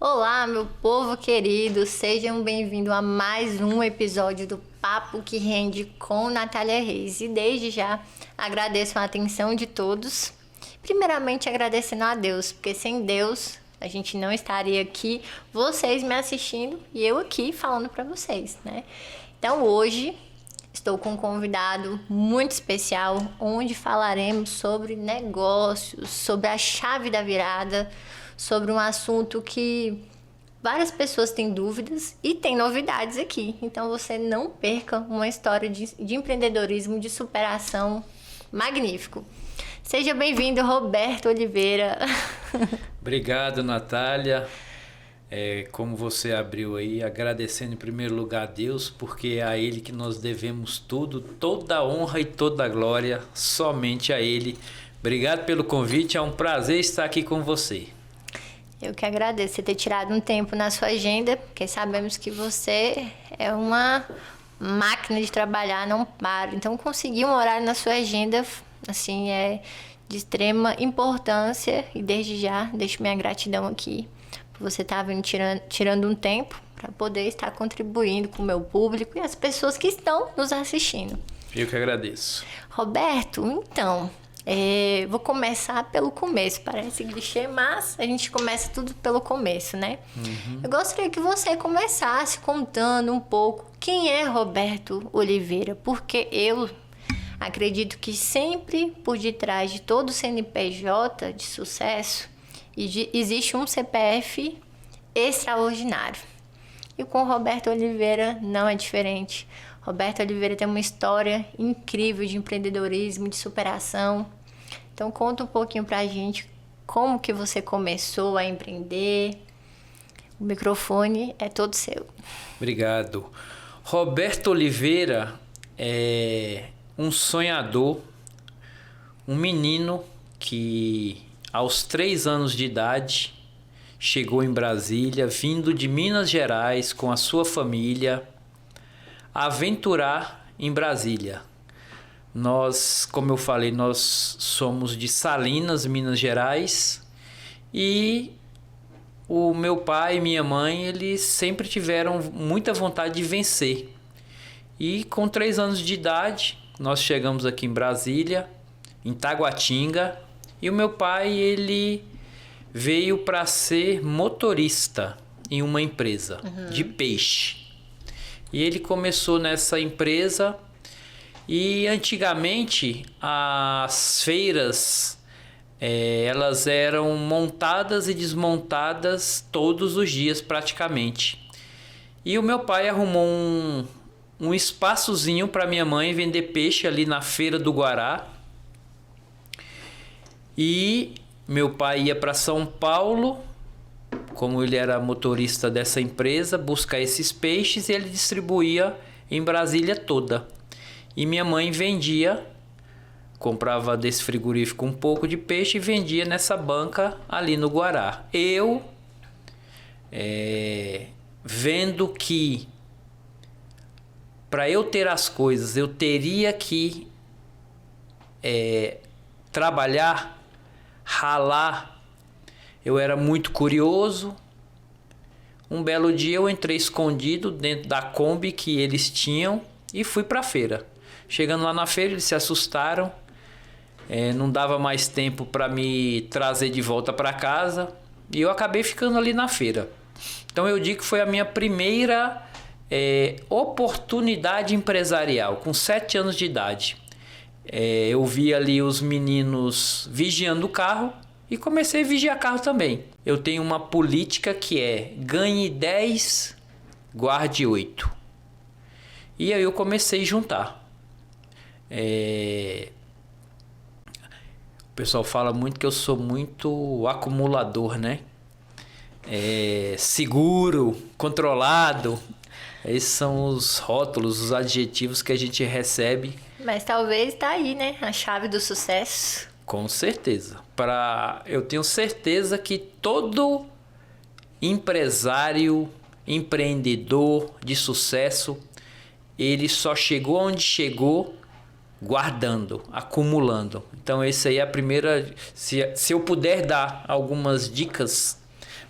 Olá, meu povo querido, sejam bem-vindos a mais um episódio do Papo que Rende com Natália Reis. E desde já agradeço a atenção de todos. Primeiramente agradecendo a Deus, porque sem Deus a gente não estaria aqui, vocês me assistindo e eu aqui falando para vocês, né? Então hoje estou com um convidado muito especial, onde falaremos sobre negócios, sobre a chave da virada, sobre um assunto que várias pessoas têm dúvidas e tem novidades aqui. Então você não perca uma história de empreendedorismo, de superação magnífico. Seja bem-vindo, Roberto Oliveira. Obrigado, Natália. Como você abriu aí, agradecendo em primeiro lugar a Deus, porque é a Ele que nós devemos tudo, toda a honra e toda a glória, somente a Ele. Obrigado pelo convite, é um prazer estar aqui com você. Eu que agradeço você ter tirado um tempo na sua agenda, porque sabemos que você é uma máquina de trabalhar, não para. Então, conseguir um horário na sua agenda, assim, é de extrema importância. E desde já, deixo minha gratidão aqui por você estar vindo tirando um tempo para poder estar contribuindo com o meu público e as pessoas que estão nos assistindo. Eu que agradeço. Roberto, então... vou começar pelo começo, parece clichê, mas a gente começa tudo pelo começo, né? Eu gostaria que você começasse contando um pouco quem é Roberto Oliveira, porque eu acredito que sempre por detrás de todo CNPJ de sucesso existe um CPF extraordinário. E com Roberto Oliveira não é diferente. Roberto Oliveira tem uma história incrível de empreendedorismo, de superação. Então conta um pouquinho pra gente como que você começou a empreender. O microfone é todo seu. Obrigado. Roberto Oliveira é um sonhador, um menino que aos 3 anos de idade chegou em Brasília, vindo de Minas Gerais com a sua família, aventurar em Brasília. Nós, como eu falei, nós somos de Salinas, Minas Gerais, e o meu pai e minha mãe, eles sempre tiveram muita vontade de vencer. E com 3 anos de idade, nós chegamos aqui em Brasília, em Taguatinga, e o meu pai, ele veio para ser motorista em uma empresa de peixe. E ele começou nessa empresa e antigamente as feiras elas eram montadas e desmontadas todos os dias praticamente. E o meu pai arrumou um espaçozinho para minha mãe vender peixe ali na Feira do Guará. E meu pai ia para São Paulo, como ele era motorista dessa empresa, buscar esses peixes e ele distribuía em Brasília toda. E minha mãe vendia, comprava desse frigorífico um pouco de peixe e vendia nessa banca ali no Guará. Eu, vendo que para eu ter as coisas eu teria que trabalhar, ralar. Eu era muito curioso. Um belo dia eu entrei escondido dentro da Kombi que eles tinham e fui para a feira. Chegando lá na feira, eles se assustaram. Não dava mais tempo para me trazer de volta para casa. E eu acabei ficando ali na feira. Então eu digo que foi a minha primeira oportunidade empresarial, com 7 anos de idade. Eu vi ali os meninos vigiando o carro e comecei a vigiar carro também. Eu tenho uma política que é ganhe 10, guarde 8. E aí eu comecei a juntar. O pessoal fala muito que eu sou muito acumulador, né? Seguro, controlado. Esses são os rótulos, os adjetivos que a gente recebe. Mas talvez tá aí, né? A chave do sucesso. Com certeza. Eu tenho certeza que todo empresário, empreendedor de sucesso, ele só chegou onde chegou guardando, acumulando. Então esse aí é a primeira... Se eu puder dar algumas dicas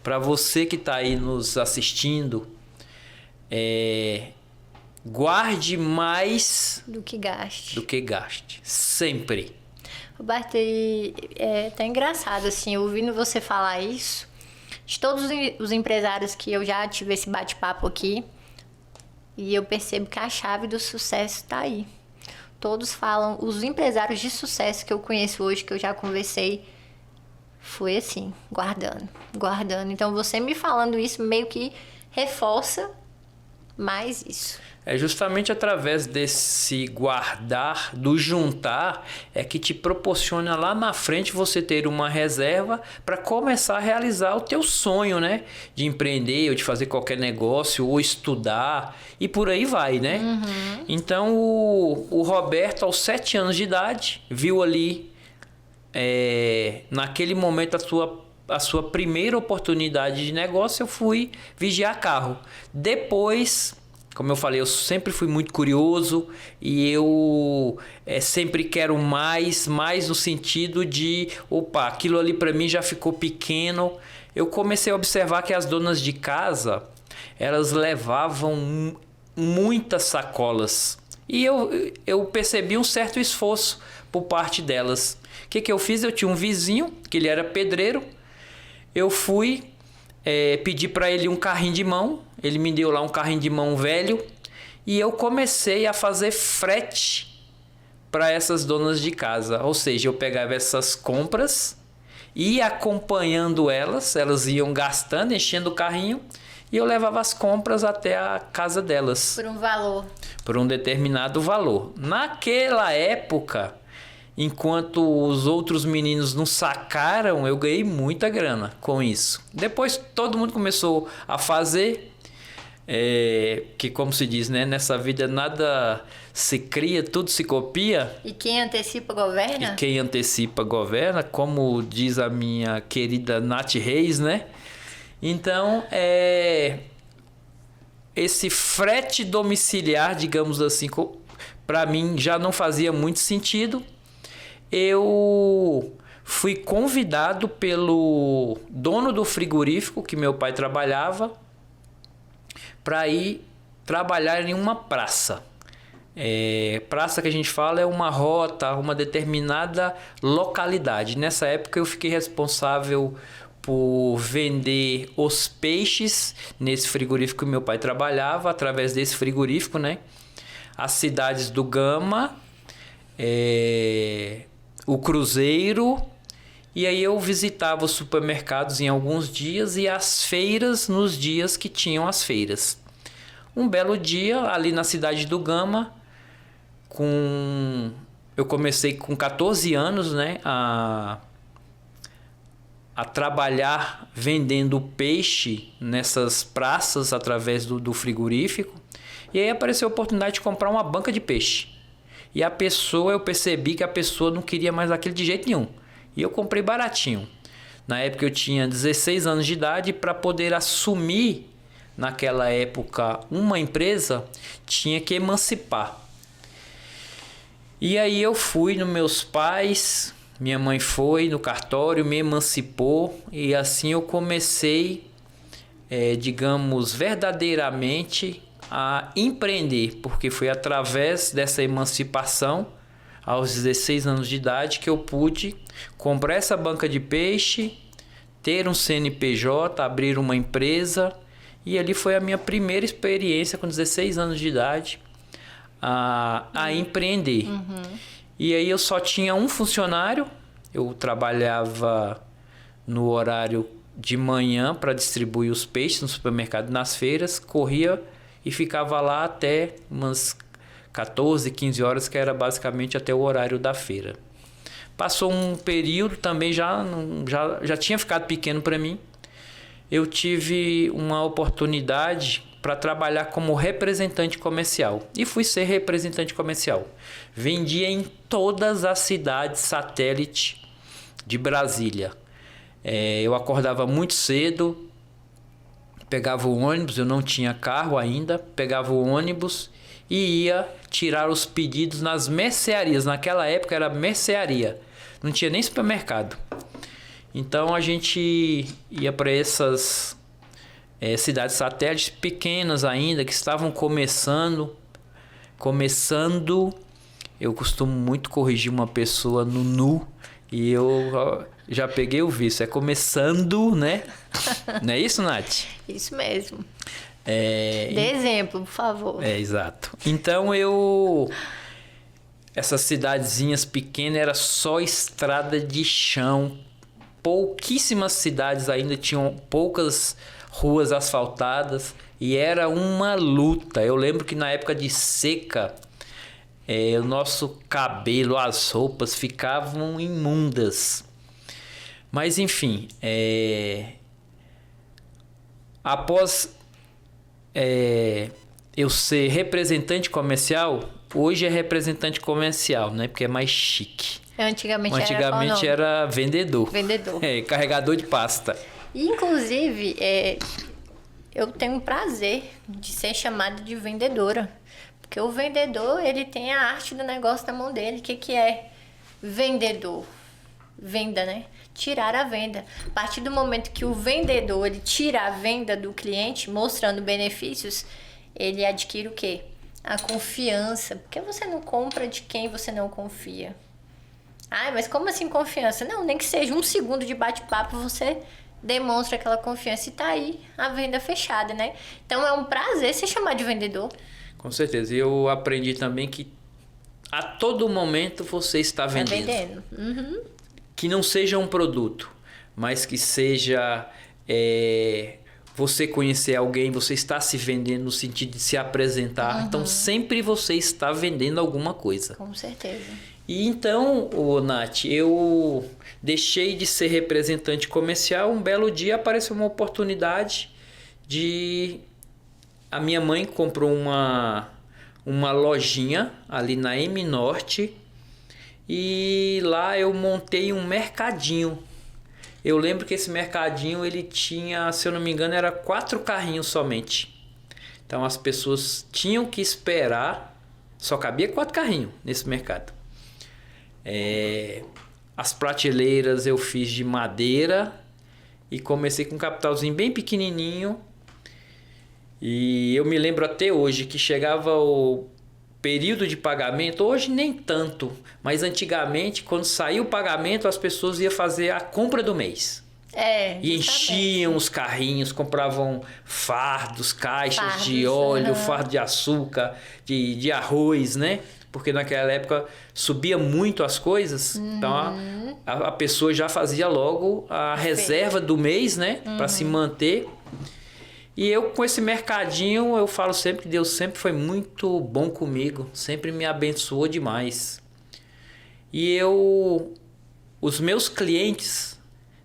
Para você que está aí nos assistindo, guarde mais Do que gaste. do que gaste. Sempre. Roberto, tá engraçado, assim, ouvindo você falar isso. De todos os empresários que eu já tive esse bate-papo aqui, e eu percebo que a chave do sucesso tá aí. Todos falam, os empresários de sucesso que eu conheço hoje, que eu já conversei, foi assim, guardando. Então, você me falando isso meio que reforça mais isso. É justamente através desse guardar, do juntar, é que te proporciona lá na frente você ter uma reserva para começar a realizar o teu sonho, né? De empreender, ou de fazer qualquer negócio, ou estudar, e por aí vai, né? Uhum. Então, o Roberto, aos 7 anos de idade, viu ali, naquele momento, a sua primeira oportunidade de negócio. Eu fui vigiar carro. Depois, como eu falei, eu sempre fui muito curioso e eu sempre quero mais no sentido de, opa, aquilo ali para mim já ficou pequeno. Eu comecei a observar que as donas de casa, elas levavam muitas sacolas e eu percebi um certo esforço por parte delas. O que eu fiz? Eu tinha um vizinho, que ele era pedreiro. Eu fui pedi para ele um carrinho de mão. Ele me deu lá um carrinho de mão velho e eu comecei a fazer frete para essas donas de casa. Ou seja, eu pegava essas compras, ia acompanhando elas iam gastando, enchendo o carrinho, e eu levava as compras até a casa delas. Por um valor. Por um determinado valor. Naquela época, enquanto os outros meninos não sacaram, eu ganhei muita grana com isso. Depois todo mundo começou a fazer, que como se diz, né? Nessa vida nada se cria, tudo se copia. E quem antecipa governa? E quem antecipa governa, como diz a minha querida Nath Reis, né? Então, esse frete domiciliar, digamos assim, para mim já não fazia muito sentido. Eu fui convidado pelo dono do frigorífico que meu pai trabalhava para ir trabalhar em uma praça. Praça que a gente fala é uma rota, uma determinada localidade. Nessa época eu fiquei responsável por vender os peixes nesse frigorífico que meu pai trabalhava, através desse frigorífico, né? As cidades do Gama, o Cruzeiro, e aí eu visitava os supermercados em alguns dias e as feiras nos dias que tinham as feiras. Um belo dia, ali na cidade do Gama, eu comecei com 14 anos, né, a trabalhar vendendo peixe nessas praças através do frigorífico. E aí apareceu a oportunidade de comprar uma banca de peixe. E eu percebi que a pessoa não queria mais aquilo de jeito nenhum. E eu comprei baratinho. Na época eu tinha 16 anos de idade, para poder assumir naquela época uma empresa, tinha que emancipar. E aí eu fui nos meus pais, minha mãe foi no cartório, me emancipou e assim eu comecei, digamos, verdadeiramente a empreender, porque foi através dessa emancipação, aos 16 anos de idade, que eu pude comprar essa banca de peixe, ter um CNPJ, abrir uma empresa, e ali foi a minha primeira experiência com 16 anos de idade a empreender. Uhum. E aí eu só tinha um funcionário, eu trabalhava no horário de manhã para distribuir os peixes no supermercado, nas feiras, corria e ficava lá até umas 14, 15 horas, que era basicamente até o horário da feira. Passou um período, também já tinha ficado pequeno para mim. Eu tive uma oportunidade para trabalhar como representante comercial. E fui ser representante comercial. Vendia em todas as cidades satélite de Brasília. Eu acordava muito cedo, pegava o ônibus, eu não tinha carro ainda, pegava o ônibus e ia tirar os pedidos nas mercearias. Naquela época era mercearia, não tinha nem supermercado. Então a gente ia para essas cidades satélites pequenas ainda, que estavam começando. Eu costumo muito corrigir uma pessoa no nu, e eu já peguei o vício. É começando, né? Não é isso, Nath? Isso mesmo. Dê exemplo, por favor. Exato. Então essas cidadezinhas pequenas era só estrada de chão. Pouquíssimas cidades ainda tinham poucas ruas asfaltadas e era uma luta. Eu lembro que na época de seca, o nosso cabelo, as roupas ficavam imundas. Mas enfim, após eu ser representante comercial, hoje é representante comercial, né? Porque é mais chique. Antigamente era vendedor. Carregador de pasta. E, inclusive, eu tenho o prazer de ser chamada de vendedora. Porque o vendedor, ele tem a arte do negócio na mão dele. O que é vendedor? Venda, né? Tirar a venda. A partir do momento que o vendedor ele tira a venda do cliente, mostrando benefícios, ele adquire o quê? A confiança. Porque você não compra de quem você não confia. Mas como assim confiança? Não, nem que seja 1 segundo de bate-papo, você demonstra aquela confiança e tá aí a venda fechada, né? Então é um prazer se chamar de vendedor. Com certeza. Eu aprendi também que a todo momento você está vendendo. vendendo. Uhum. Que não seja um produto, mas que seja você conhecer alguém, você está se vendendo no sentido de se apresentar. Uhum. Então sempre você está vendendo alguma coisa. Com certeza. E então, Nath, eu deixei de ser representante comercial. Um belo dia apareceu uma oportunidade a minha mãe comprou uma lojinha ali na M Norte e lá eu montei um mercadinho. Eu lembro que esse mercadinho ele tinha, se eu não me engano, era 4 carrinhos somente. Então as pessoas tinham que esperar, só cabia 4 carrinhos nesse mercado. As prateleiras eu fiz de madeira e comecei com um capitalzinho bem pequenininho. E eu me lembro até hoje que chegava o período de pagamento, hoje nem tanto, mas antigamente quando saía o pagamento as pessoas iam fazer a compra do mês. E enchiam os carrinhos, compravam fardos, caixas de óleo, fardo de açúcar, de arroz, né? Porque naquela época subia muito as coisas, então a pessoa já fazia logo a reserva do mês, né? Para se manter. E eu com esse mercadinho, eu falo sempre que Deus sempre foi muito bom comigo, sempre me abençoou demais. E os meus clientes,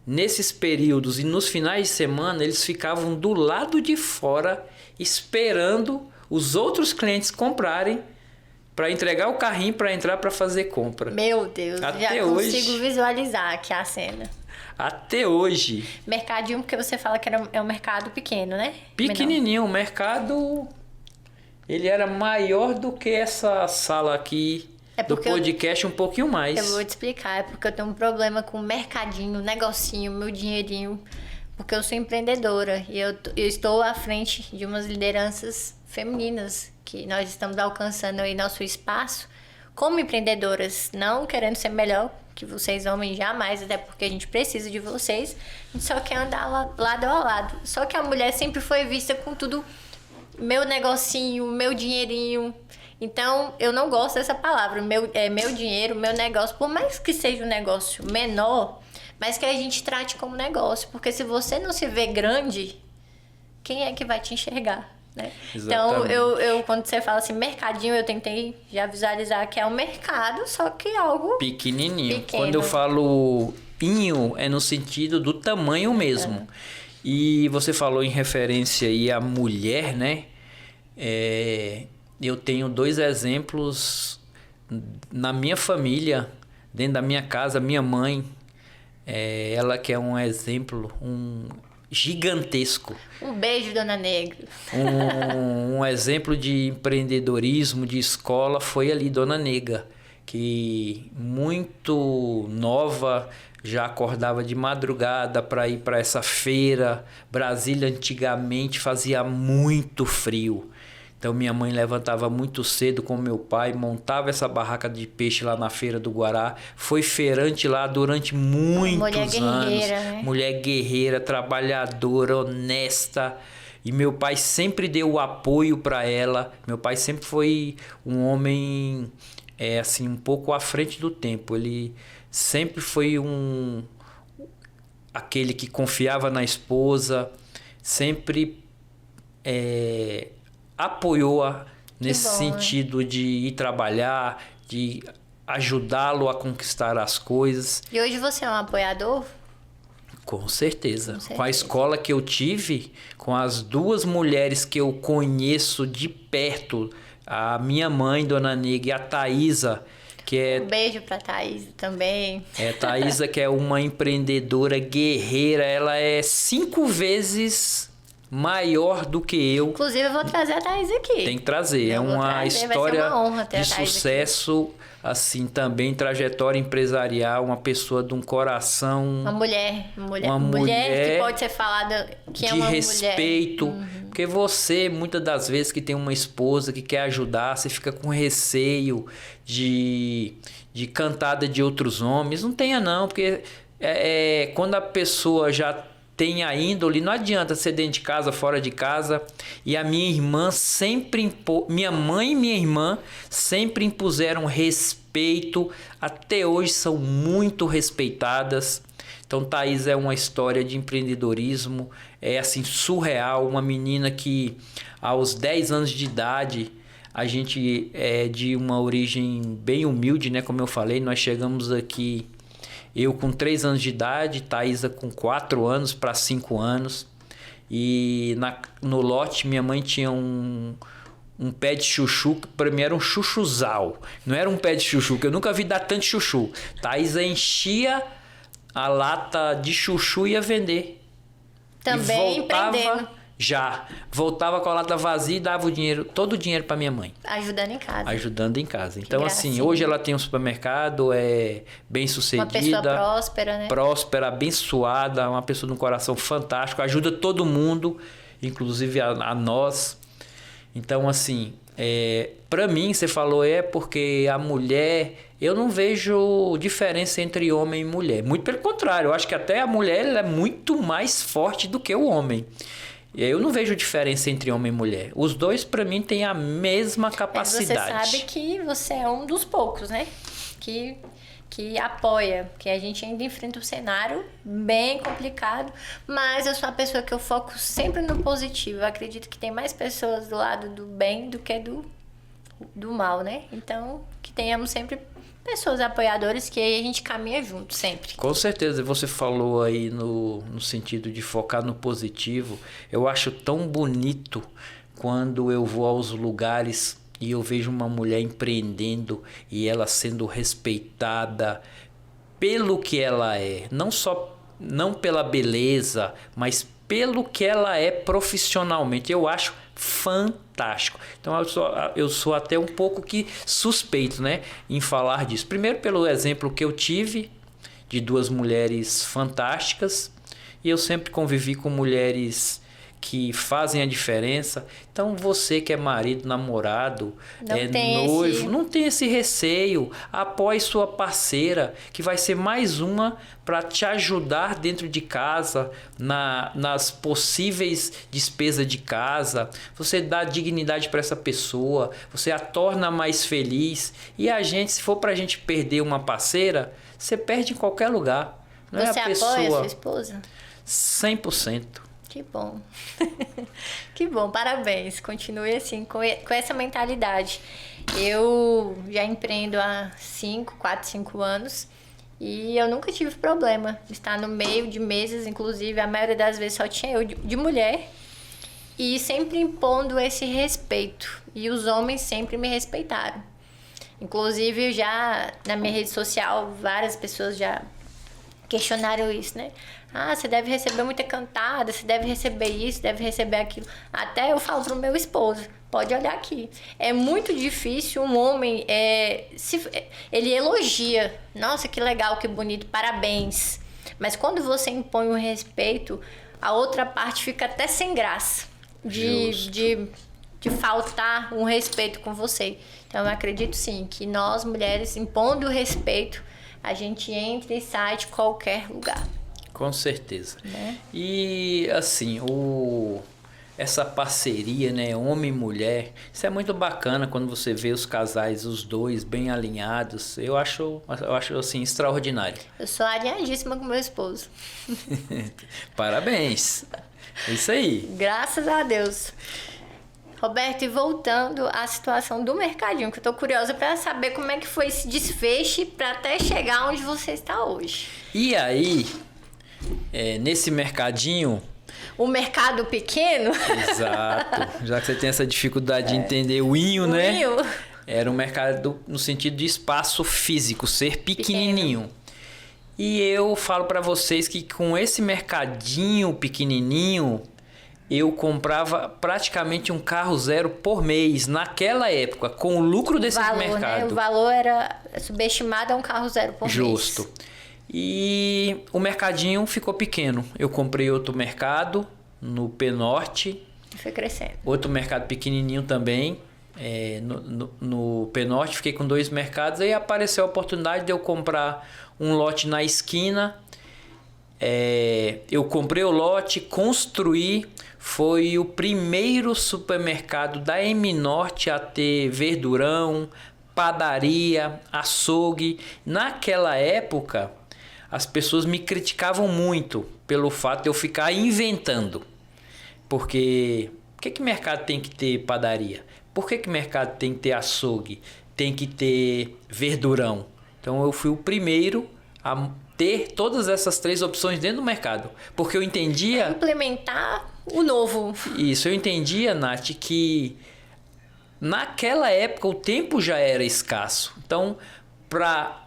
nesses períodos e nos finais de semana, eles ficavam do lado de fora esperando os outros clientes comprarem para entregar o carrinho para entrar para fazer compra. Meu Deus, já consigo visualizar aqui a cena. Até hoje. Mercadinho, porque você fala que é um mercado pequeno, né? Pequenininho, o mercado ele era maior do que essa sala aqui do podcast, um pouquinho mais. Eu vou te explicar, é porque eu tenho um problema com mercadinho, negocinho, meu dinheirinho, porque eu sou empreendedora e eu estou à frente de umas lideranças femininas que nós estamos alcançando aí nosso espaço como empreendedoras, não querendo ser melhor que vocês homens jamais, até porque a gente precisa de vocês, a gente só quer andar lado a lado. Só que a mulher sempre foi vista com tudo, meu negocinho, meu dinheirinho. Então, eu não gosto dessa palavra, meu dinheiro, meu negócio, por mais que seja um negócio menor, mas que a gente trate como negócio, porque se você não se vê grande, quem é que vai te enxergar? Né? Então, eu quando você fala assim, mercadinho, eu tentei já visualizar que é um mercado, só que algo pequenininho. Quando eu falo inho, é no sentido do tamanho mesmo. E você falou em referência aí à mulher, né? Eu tenho 2 exemplos na minha família, dentro da minha casa, minha mãe, ela que é um exemplo, gigantesco. Um beijo, Dona Negra. Um exemplo de empreendedorismo, de escola, foi ali Dona Nega, que muito nova já acordava de madrugada para ir para essa feira. Brasília antigamente fazia muito frio. Então minha mãe levantava muito cedo com meu pai, montava essa barraca de peixe lá na Feira do Guará. Foi feirante lá durante muitos anos. Né? Mulher guerreira, trabalhadora, honesta. E meu pai sempre deu o apoio para ela. Meu pai sempre foi um homem assim, um pouco à frente do tempo. Ele sempre foi aquele que confiava na esposa, sempre apoiou-a nesse sentido de ir trabalhar, de ajudá-lo a conquistar as coisas. E hoje você é um apoiador? Com certeza. Com a escola que eu tive, com as duas mulheres que eu conheço de perto, a minha mãe, Dona Nega, e a Thaisa, que é... Um beijo pra Thaisa também. Thaisa, que é uma empreendedora guerreira. Ela é 5 vezes maior do que eu. Inclusive, eu vou trazer a Thaisa aqui. Tem que trazer. É uma história de sucesso, assim, também trajetória empresarial, uma pessoa de um coração... Uma mulher que pode ser falada que é uma mulher. De respeito. Porque você, muitas das vezes, que tem uma esposa que quer ajudar, você fica com receio de cantada de outros homens. Não tenha não, porque quando a pessoa já tem a índole, não adianta ser dentro de casa, fora de casa. E a minha irmã sempre minha mãe e minha irmã sempre impuseram respeito. Até hoje são muito respeitadas. Então Thaís é uma história de empreendedorismo, é assim surreal. Uma menina que aos 10 anos de idade, a gente é de uma origem bem humilde, né? Como eu falei, nós chegamos aqui... Eu com 3 anos de idade, Thaisa com 4 anos para 5 anos. E no lote, minha mãe tinha um pé de chuchu, que para mim era um chuchuzal. Não era um pé de chuchu, que eu nunca vi dar tanto chuchu. Thaisa enchia a lata de chuchu e ia vender. Também empreendendo. Voltava com a lata vazia e dava todo o dinheiro para minha mãe. Ajudando em casa. Então, assim, hoje ela tem um supermercado, é bem sucedida. Uma pessoa próspera, né? Próspera, abençoada, uma pessoa de um coração fantástico, ajuda todo mundo, inclusive a nós. Então, assim, para mim, você falou, porque a mulher... Eu não vejo diferença entre homem e mulher. Muito pelo contrário, eu acho que até a mulher ela é muito mais forte do que o homem. Eu não vejo diferença entre homem e mulher. Os dois, para mim, têm a mesma capacidade. Mas você sabe que você é um dos poucos, né? Que apoia. Que a gente ainda enfrenta um cenário bem complicado. Mas eu sou a pessoa que eu foco sempre no positivo. Eu acredito que tem mais pessoas do lado do bem do que do mal, né? Então, que tenhamos sempre... pessoas apoiadoras que aí a gente caminha junto sempre. Com certeza, você falou aí no sentido de focar no positivo. Eu acho tão bonito quando eu vou aos lugares e eu vejo uma mulher empreendendo e ela sendo respeitada pelo que ela é. Não pela beleza, mas pelo que ela é profissionalmente. Eu acho fantástico. Então eu sou até um pouco que suspeito, né, em falar disso. Primeiro pelo exemplo que eu tive de 2 mulheres fantásticas, e eu sempre convivi com mulheres que fazem a diferença. Então você que é marido, namorado, noivo, não tem esse receio. Apoie sua parceira, que vai ser mais uma para te ajudar dentro de casa, nas possíveis despesas de casa. Você dá dignidade para essa pessoa, você a torna mais feliz. E se for para a gente perder uma parceira, você perde em qualquer lugar. Não você é a pessoa... apoia a sua esposa? 100%. Que bom. Que bom, parabéns. Continue assim, com essa mentalidade. Eu já empreendo há 4, 5 anos e eu nunca tive problema de estar no meio de mesas, inclusive a maioria das vezes só tinha eu de mulher, e sempre impondo esse respeito. E os homens sempre me respeitaram. Inclusive, já na minha rede social, várias pessoas já questionaram isso, né? Você deve receber muita cantada, você deve receber isso, deve receber aquilo. Até eu falo pro meu esposo, Pode olhar aqui. É muito difícil um homem... ele elogia. Nossa, que legal, que bonito, parabéns. Mas quando você impõe o respeito, a outra parte fica até sem graça de faltar um respeito com você. Então, eu acredito sim que nós, mulheres, impondo o respeito, a gente entra e sai de qualquer lugar. Com certeza. Né? E, assim, essa parceria, né, homem e mulher, isso é muito bacana quando você vê os casais, os dois bem alinhados. Eu acho assim, extraordinário. Eu sou alinhadíssima com meu esposo. Parabéns. Isso aí. Graças a Deus. Roberto, e voltando à situação do mercadinho, que eu tô curiosa para saber como é que foi esse desfecho para até chegar onde você está hoje. E aí, nesse mercadinho... O mercado pequeno? Exato. Já que você tem essa dificuldade de entender o inho, né? Inho. Era um mercado no sentido de espaço físico, ser pequenininho. E eu falo para vocês que com esse mercadinho pequenininho, eu comprava praticamente um carro zero por mês naquela época, com o lucro desse mercado. Né? O valor era subestimado a um carro zero por mês. Justo. E o mercadinho ficou pequeno. Eu comprei outro mercado no Penorte. Foi crescendo. Outro mercado pequenininho também. No Penorte, fiquei com 2 mercados. Aí apareceu a oportunidade de eu comprar um lote na esquina. Eu comprei o lote, construí. Foi o primeiro supermercado da M Norte a ter verdurão, padaria, açougue. Naquela época, as pessoas me criticavam muito pelo fato de eu ficar inventando. Porque por que mercado tem que ter padaria? Por que mercado tem que ter açougue? Tem que ter verdurão? Então eu fui o primeiro a ter todas essas 3 opções dentro do mercado. Porque eu entendia... Implementar o novo. Isso, eu entendia, Nath, que naquela época o tempo já era escasso. Então, para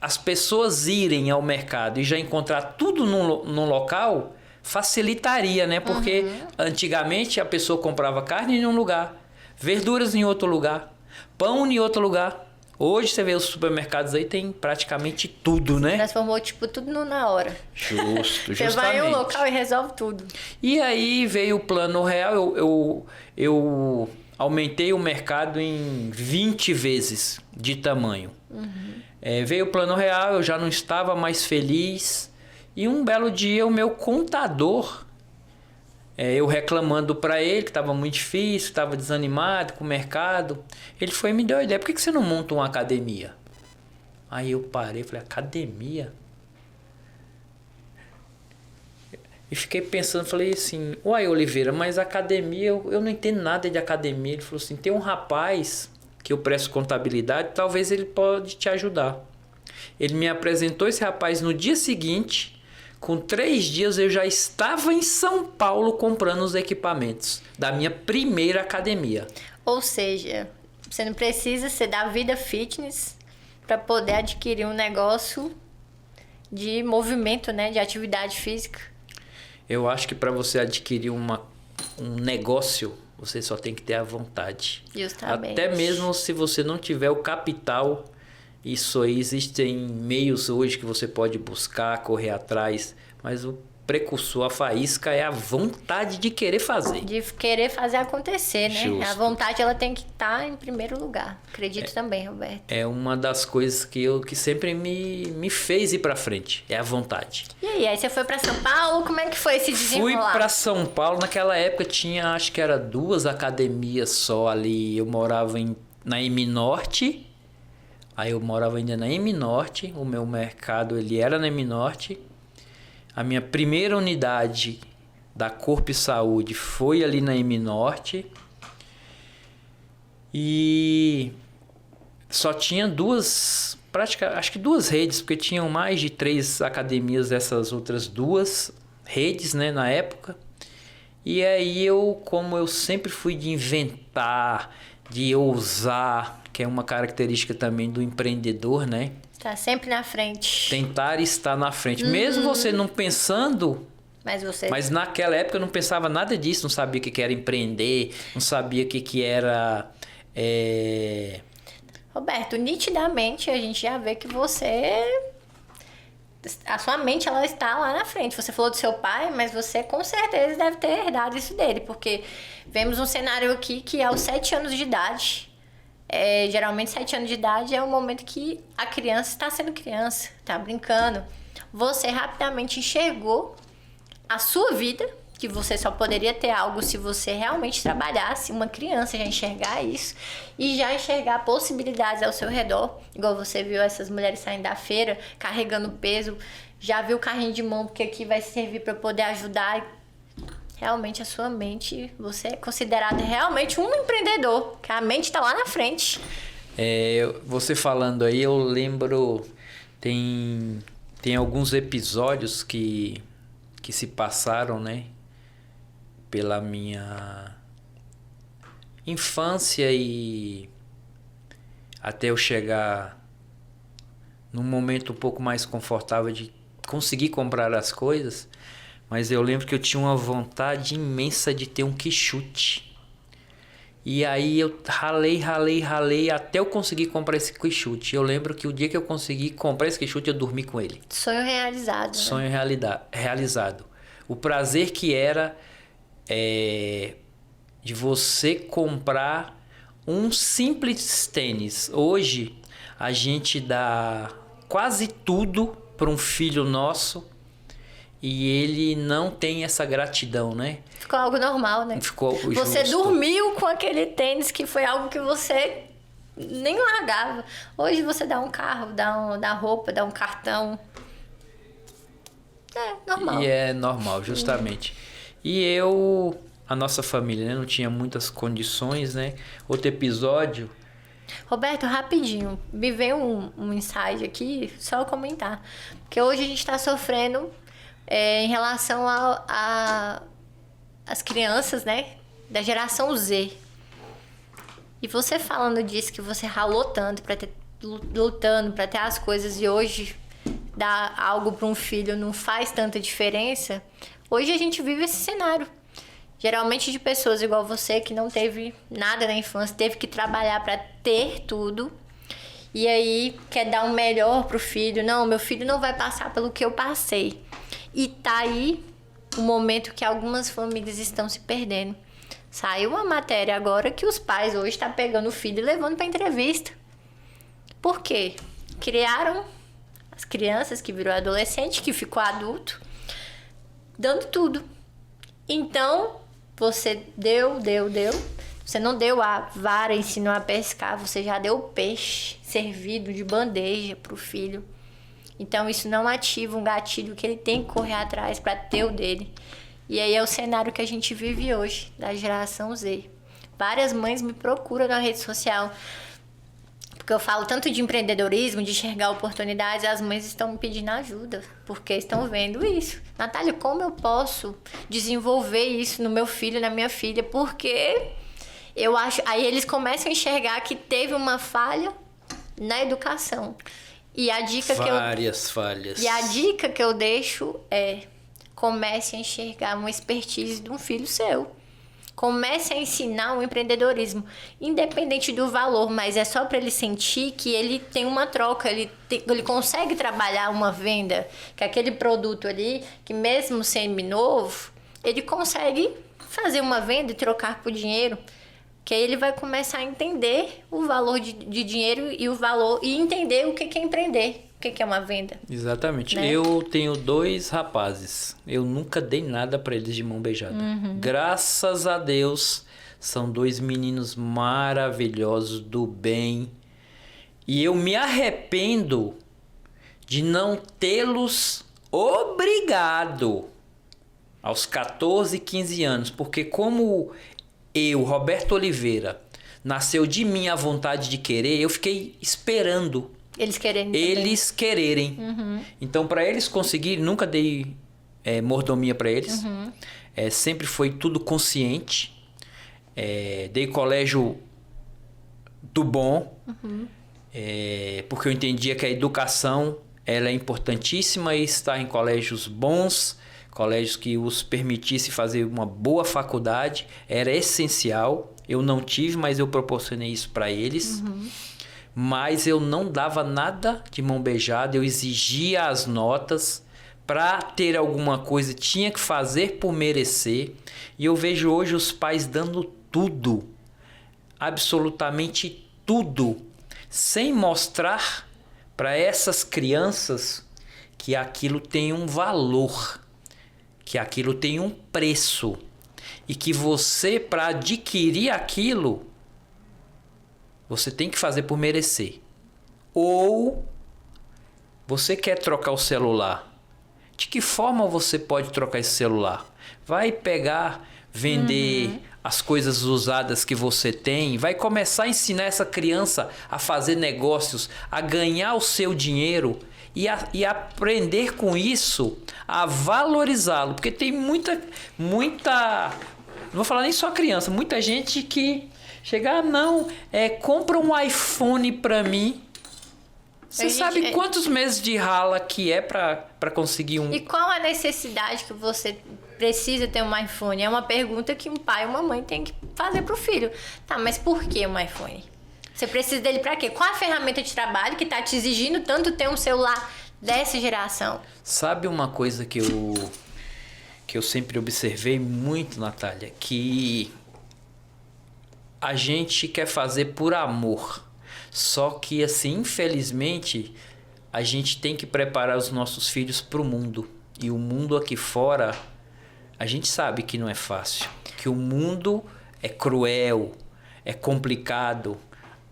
as pessoas irem ao mercado e já encontrar tudo num local, facilitaria, né? Porque antigamente a pessoa comprava carne em um lugar, verduras em outro lugar, pão em outro lugar. Hoje você vê os supermercados aí, tem praticamente tudo, né? Transformou, tudo na hora. Justo, justamente. Você vai em um local e resolve tudo. E aí veio o Plano Real, eu aumentei o mercado em 20 vezes de tamanho. Veio o Plano Real, eu já não estava mais feliz. E um belo dia o meu contador, eu reclamando para ele que estava muito difícil, estava desanimado com o mercado, ele foi e me deu a ideia: por que você não monta uma academia? Aí eu parei e falei: academia? E fiquei pensando, falei assim: uai, Oliveira, mas academia, eu não entendo nada de academia. Ele falou assim: tem um rapaz que eu presto contabilidade, talvez ele pode te ajudar. Ele me apresentou esse rapaz no dia seguinte. Com 3 dias eu já estava em São Paulo comprando os equipamentos da minha primeira academia. Ou seja, você não precisa ser da vida fitness para poder adquirir um negócio de movimento, né, de atividade física. Eu acho que para você adquirir um negócio, você só tem que ter a vontade. Justamente. Até mesmo se você não tiver o capital, isso aí, existem meios hoje que você pode buscar, correr atrás, mas o precursor, a faísca é a vontade de querer fazer. De querer fazer acontecer, né? Justo. A vontade, ela tem que estar em primeiro lugar. Acredito também, Roberto. É uma das coisas que sempre me fez ir pra frente, é a vontade. E aí você foi pra São Paulo, como é que foi esse desenrolar? Fui pra São Paulo, naquela época tinha, acho que era 2 academias só ali. Eu morava na M Norte. Aí eu morava ainda na M Norte, o meu mercado ele era na M Norte. A minha primeira unidade da Corpo e Saúde foi ali na M Norte. E só tinha acho que 2 redes, porque tinham mais de 3 academias dessas outras 2 redes, né, na época. E aí como eu sempre fui de inventar, de ousar, que é uma característica também do empreendedor, né? Tá sempre na frente. Tentar estar na frente. Mesmo você não pensando Mas naquela época eu não pensava nada disso, não sabia o que era empreender, não sabia o que era... Roberto, nitidamente a gente já vê que a sua mente, ela está lá na frente. Você falou do seu pai, mas você com certeza deve ter herdado isso dele, porque vemos um cenário aqui que aos 7 anos de idade, geralmente 7 anos de idade é o momento que a criança está sendo criança, está brincando. Você rapidamente enxergou a sua vida, que você só poderia ter algo se você realmente trabalhasse. Uma criança já enxergar isso e já enxergar possibilidades ao seu redor, igual você viu essas mulheres saindo da feira carregando peso, já viu o carrinho de mão, porque aqui vai servir para poder ajudar. Realmente a sua mente, você é considerado realmente um empreendedor, que a mente está lá na frente. Você falando aí, eu lembro, tem alguns episódios que se passaram, né, pela minha infância e até eu chegar num momento um pouco mais confortável de conseguir comprar as coisas, mas eu lembro que eu tinha uma vontade imensa de ter um quichute. E aí eu ralei até eu conseguir comprar esse quichute. Eu lembro que o dia que eu consegui comprar esse quichute, eu dormi com ele. Sonho realizado. Sonho realizado. O prazer que era de você comprar um simples tênis. Hoje a gente dá quase tudo para um filho nosso e ele não tem essa gratidão, né? Ficou algo normal, né? Ficou você justo. Dormiu com aquele tênis que foi algo que você nem largava. Hoje você dá um carro, dá roupa, dá um cartão. Normal. E é normal, justamente. E a nossa família, né, não tinha muitas condições, né? Outro episódio... Roberto, rapidinho, me veio um insight aqui, só eu comentar. Porque hoje a gente está sofrendo em relação às crianças, né? Da geração Z. E você falando disso, que você ralou tanto lutando para ter as coisas e hoje dar algo para um filho não faz tanta diferença. Hoje a gente vive esse cenário. Geralmente de pessoas igual você, que não teve nada na infância, teve que trabalhar para ter tudo. E aí quer dar o melhor pro filho. Não, meu filho não vai passar pelo que eu passei. E tá aí o momento que algumas famílias estão se perdendo. Saiu uma matéria agora que os pais hoje estão pegando o filho e levando para entrevista. Por quê? Criaram as crianças, que virou adolescente, que ficou adulto, dando tudo. Então... você deu. Você não deu a vara, ensinou a pescar. Você já deu o peixe servido de bandeja pro filho. Então, isso não ativa um gatilho que ele tem que correr atrás para ter o dele. E aí é o cenário que a gente vive hoje, da geração Z. Várias mães me procuram na rede social. Porque eu falo tanto de empreendedorismo, de enxergar oportunidades, as mães estão me pedindo ajuda, porque estão vendo isso. Natália, como eu posso desenvolver isso no meu filho, na minha filha? Porque eu acho... Aí eles começam a enxergar que teve uma falha na educação. E a dica Várias falhas. E a dica que eu deixo é: comece a enxergar uma expertise de um filho seu. Comece a ensinar o empreendedorismo, independente do valor, mas é só para ele sentir que ele tem uma troca, ele consegue trabalhar uma venda, que aquele produto ali, que mesmo sendo novo, ele consegue fazer uma venda e trocar por dinheiro, que aí ele vai começar a entender o valor de dinheiro e o valor, e entender o que é empreender. O que é uma venda? Exatamente. Né? Eu tenho 2 rapazes. Eu nunca dei nada para eles de mão beijada. Graças a Deus, são 2 meninos maravilhosos, do bem. E eu me arrependo de não tê-los obrigado aos 14, 15 anos. Porque como Roberto Oliveira, nasceu de mim a vontade de querer, eu fiquei esperando eles quererem. Então, para eles conseguirem, nunca dei mordomia para eles. Sempre foi tudo consciente. Dei colégio do bom. Porque eu entendia que a educação ela é importantíssima e estar em colégios bons, colégios que os permitisse fazer uma boa faculdade, era essencial. Eu não tive, mas eu proporcionei isso para eles. Mas eu não dava nada de mão beijada, eu exigia as notas. Para ter alguma coisa, tinha que fazer por merecer. E eu vejo hoje os pais dando tudo, absolutamente tudo, sem mostrar para essas crianças que aquilo tem um valor, que aquilo tem um preço. E que você, para adquirir aquilo, você tem que fazer por merecer. Ou você quer trocar o celular. De que forma você pode trocar esse celular? Vai pegar, vender as coisas usadas que você tem, vai começar a ensinar essa criança a fazer negócios, a ganhar o seu dinheiro e aprender com isso a valorizá-lo. Porque tem muita, não vou falar nem só criança, muita gente que chega, compra um iPhone pra mim. Você sabe quantos meses de rala que é para conseguir um... E qual a necessidade que você precisa ter um iPhone? É uma pergunta que um pai ou uma mãe tem que fazer pro filho. Tá, mas por que um iPhone? Você precisa dele pra quê? Qual a ferramenta de trabalho que tá te exigindo tanto ter um celular dessa geração? Sabe uma coisa que eu sempre observei muito, Natália? Que a gente quer fazer por amor. Só que, assim, infelizmente, a gente tem que preparar os nossos filhos para o mundo. E o mundo aqui fora, a gente sabe que não é fácil. Que o mundo é cruel, é complicado.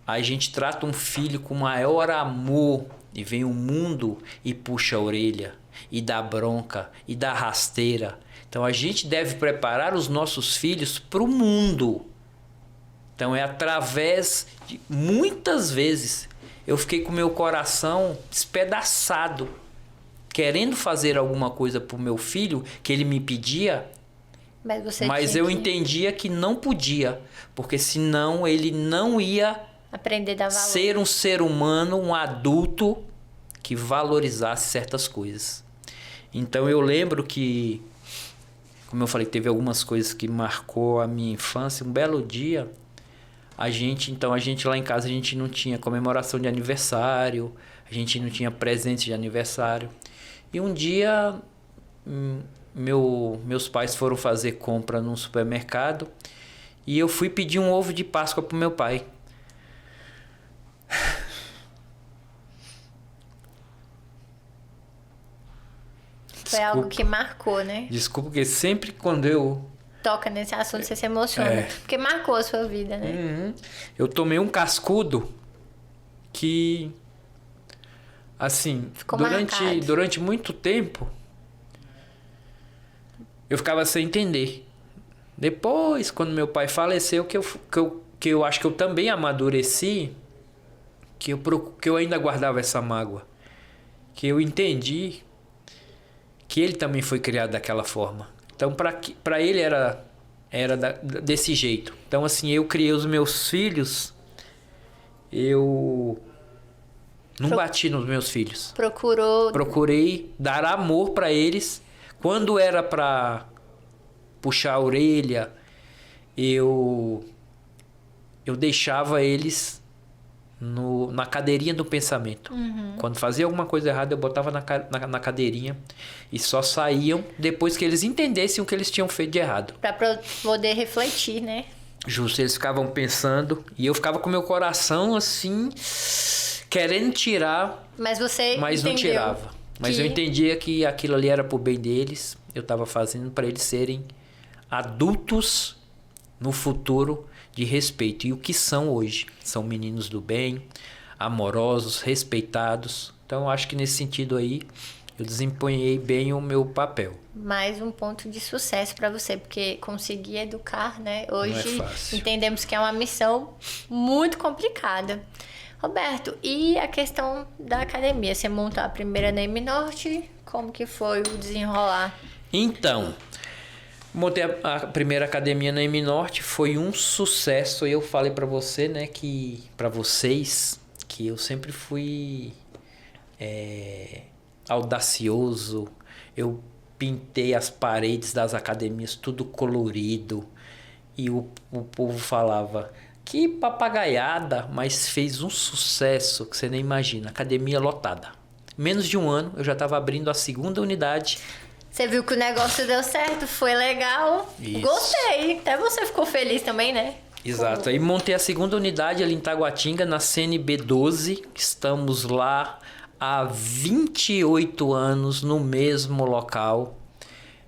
A gente trata um filho com maior amor e vem o mundo e puxa a orelha, e dá bronca, e dá rasteira. Então, a gente deve preparar os nossos filhos para o mundo. Então é através de... Muitas vezes eu fiquei com meu coração despedaçado, querendo fazer alguma coisa para o meu filho, que ele me pedia, mas eu entendia que não podia, porque senão ele não ia aprender a dar valor. Ser um ser humano, um adulto que valorizasse certas coisas. Então eu lembro que, como eu falei, teve algumas coisas que marcou a minha infância. Um belo dia... A gente lá em casa, a gente não tinha comemoração de aniversário, a gente não tinha presente de aniversário. E um dia, meus pais foram fazer compra num supermercado e eu fui pedir um ovo de Páscoa pro meu pai. Foi algo que marcou, né? Desculpa, porque sempre quando eu... toca nesse assunto, você se emociona. Porque marcou a sua vida, né? Eu tomei um cascudo que, assim, durante muito tempo, eu ficava sem entender. Depois, quando meu pai faleceu, que eu acho que eu também amadureci, que eu ainda guardava essa mágoa. Que eu entendi que ele também foi criado daquela forma. Então, para ele era desse jeito. Então, assim, eu criei os meus filhos, eu não bati nos meus filhos. Procurei dar amor para eles. Quando era para puxar a orelha, eu deixava eles na cadeirinha do pensamento. Quando fazia alguma coisa errada, eu botava na cadeirinha e só saíam depois que eles entendessem o que eles tinham feito de errado. Pra poder refletir, né? Justo, eles ficavam pensando e eu ficava com meu coração assim, querendo tirar, mas não tirava. Mas eu entendia que aquilo ali era pro bem deles, eu estava fazendo para eles serem adultos no futuro de respeito. E o que são hoje? São meninos do bem, amorosos, respeitados. Então, eu acho que nesse sentido aí, eu desempenhei bem o meu papel. Mais um ponto de sucesso para você, porque conseguir educar, né? Hoje não é fácil. Entendemos que é uma missão muito complicada. Roberto, e a questão da academia? Você montou a primeira na M-Norte, como que foi o desenrolar? Então, montei a primeira academia na M-Norte, foi um sucesso. Eu falei para você, né, para vocês, que eu sempre fui audacioso. Eu pintei as paredes das academias tudo colorido. E o povo falava, que papagaiada, mas fez um sucesso que você nem imagina. Academia lotada. Menos de um ano eu já estava abrindo a segunda unidade. Você viu que o negócio deu certo, foi legal. Isso. Gostei. Até você ficou feliz também, né? Exato. Aí montei a segunda unidade ali em Taguatinga, na CNB 12. Estamos lá há 28 anos no mesmo local.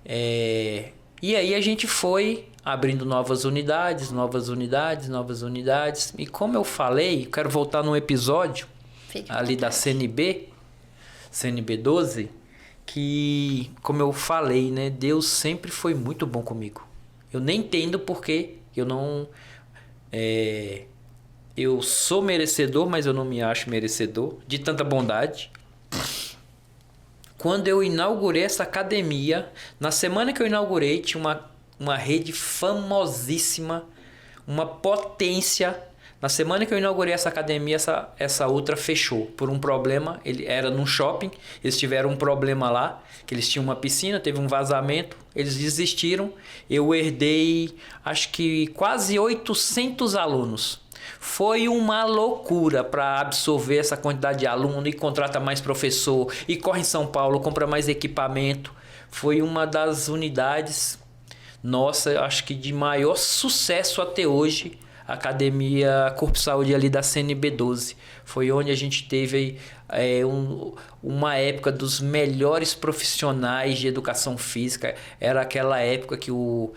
E aí a gente foi abrindo novas unidades. E como eu falei, quero voltar num episódio ali da CNB 12, que, como eu falei, né, Deus sempre foi muito bom comigo. Eu nem entendo porque eu não... eu sou merecedor, mas eu não me acho merecedor de tanta bondade. Quando eu inaugurei essa academia, na semana que eu inaugurei, tinha uma rede famosíssima, uma potência. Na semana que eu inaugurei essa academia, essa outra fechou por um problema. Ele era num shopping, eles tiveram um problema lá, que eles tinham uma piscina, teve um vazamento, eles desistiram. Eu herdei, acho que quase 800 alunos. Foi uma loucura para absorver essa quantidade de aluno e contrata mais professor e corre em São Paulo, compra mais equipamento. Foi uma das unidades, nossa, acho que de maior sucesso até hoje, a Academia Corpo e Saúde ali da CNB 12. Foi onde a gente teve uma época dos melhores profissionais de educação física. Era aquela época que o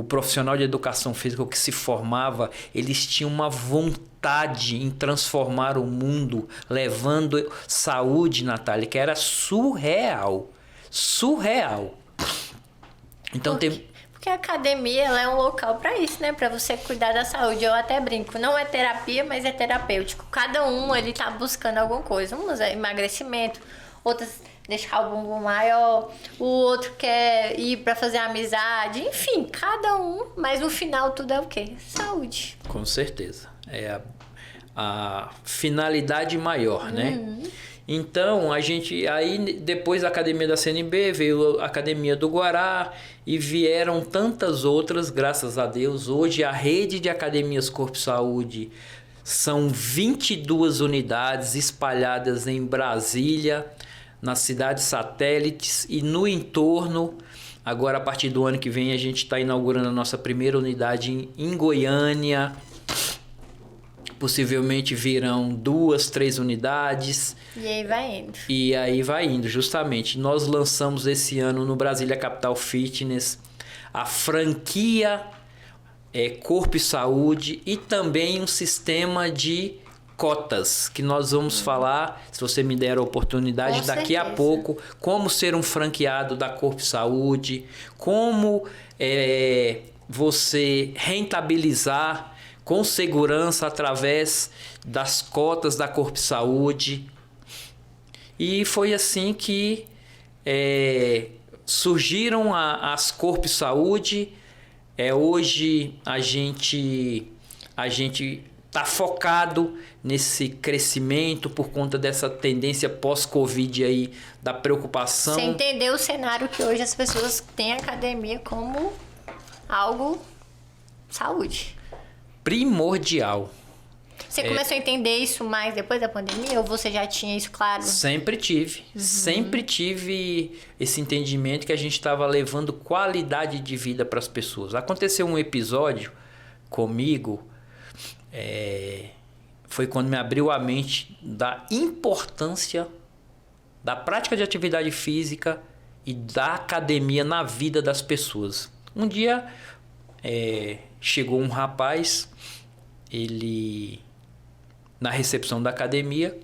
profissional de educação física que se formava, eles tinham uma vontade em transformar o mundo, levando saúde, Natália, que era surreal. Surreal. Então Porque a academia ela é um local para isso, né? Para você cuidar da saúde. Eu até brinco, não é terapia, mas é terapêutico. Cada um ele tá buscando alguma coisa. Uns é emagrecimento, outras deixar o bumbum maior, o outro quer ir para fazer amizade, enfim, cada um, mas no final tudo é o quê? Saúde. Com certeza. É a finalidade maior, né? Então, aí depois da academia da CNB, veio a academia do Guará e vieram tantas outras, graças a Deus. Hoje a rede de academias Corpo e Saúde são 22 unidades espalhadas em Brasília, nas cidades satélites e no entorno. Agora, a partir do ano que vem, a gente está inaugurando a nossa primeira unidade em Goiânia. Possivelmente virão 2, 3 unidades. E aí vai indo. E aí vai indo, justamente. Nós lançamos esse ano no Brasília Capital Fitness a franquia Corpo e Saúde e também um sistema de cotas, que nós vamos falar, se você me der a oportunidade, daqui a pouco, como ser um franqueado da Corpo e Saúde, como você rentabilizar com segurança através das cotas da Corpo e Saúde. E foi assim que surgiram as Corpo e Saúde. Hoje a gente está focado nesse crescimento por conta dessa tendência pós-Covid aí, da preocupação. Você entendeu o cenário que hoje as pessoas têm a academia como algo saúde. Primordial. Você começou a entender isso mais depois da pandemia ou você já tinha isso claro? Sempre tive. Sempre tive esse entendimento que a gente estava levando qualidade de vida para as pessoas. Aconteceu um episódio comigo, foi quando me abriu a mente da importância da prática de atividade física e da academia na vida das pessoas. Um dia chegou um rapaz, ele na recepção da academia,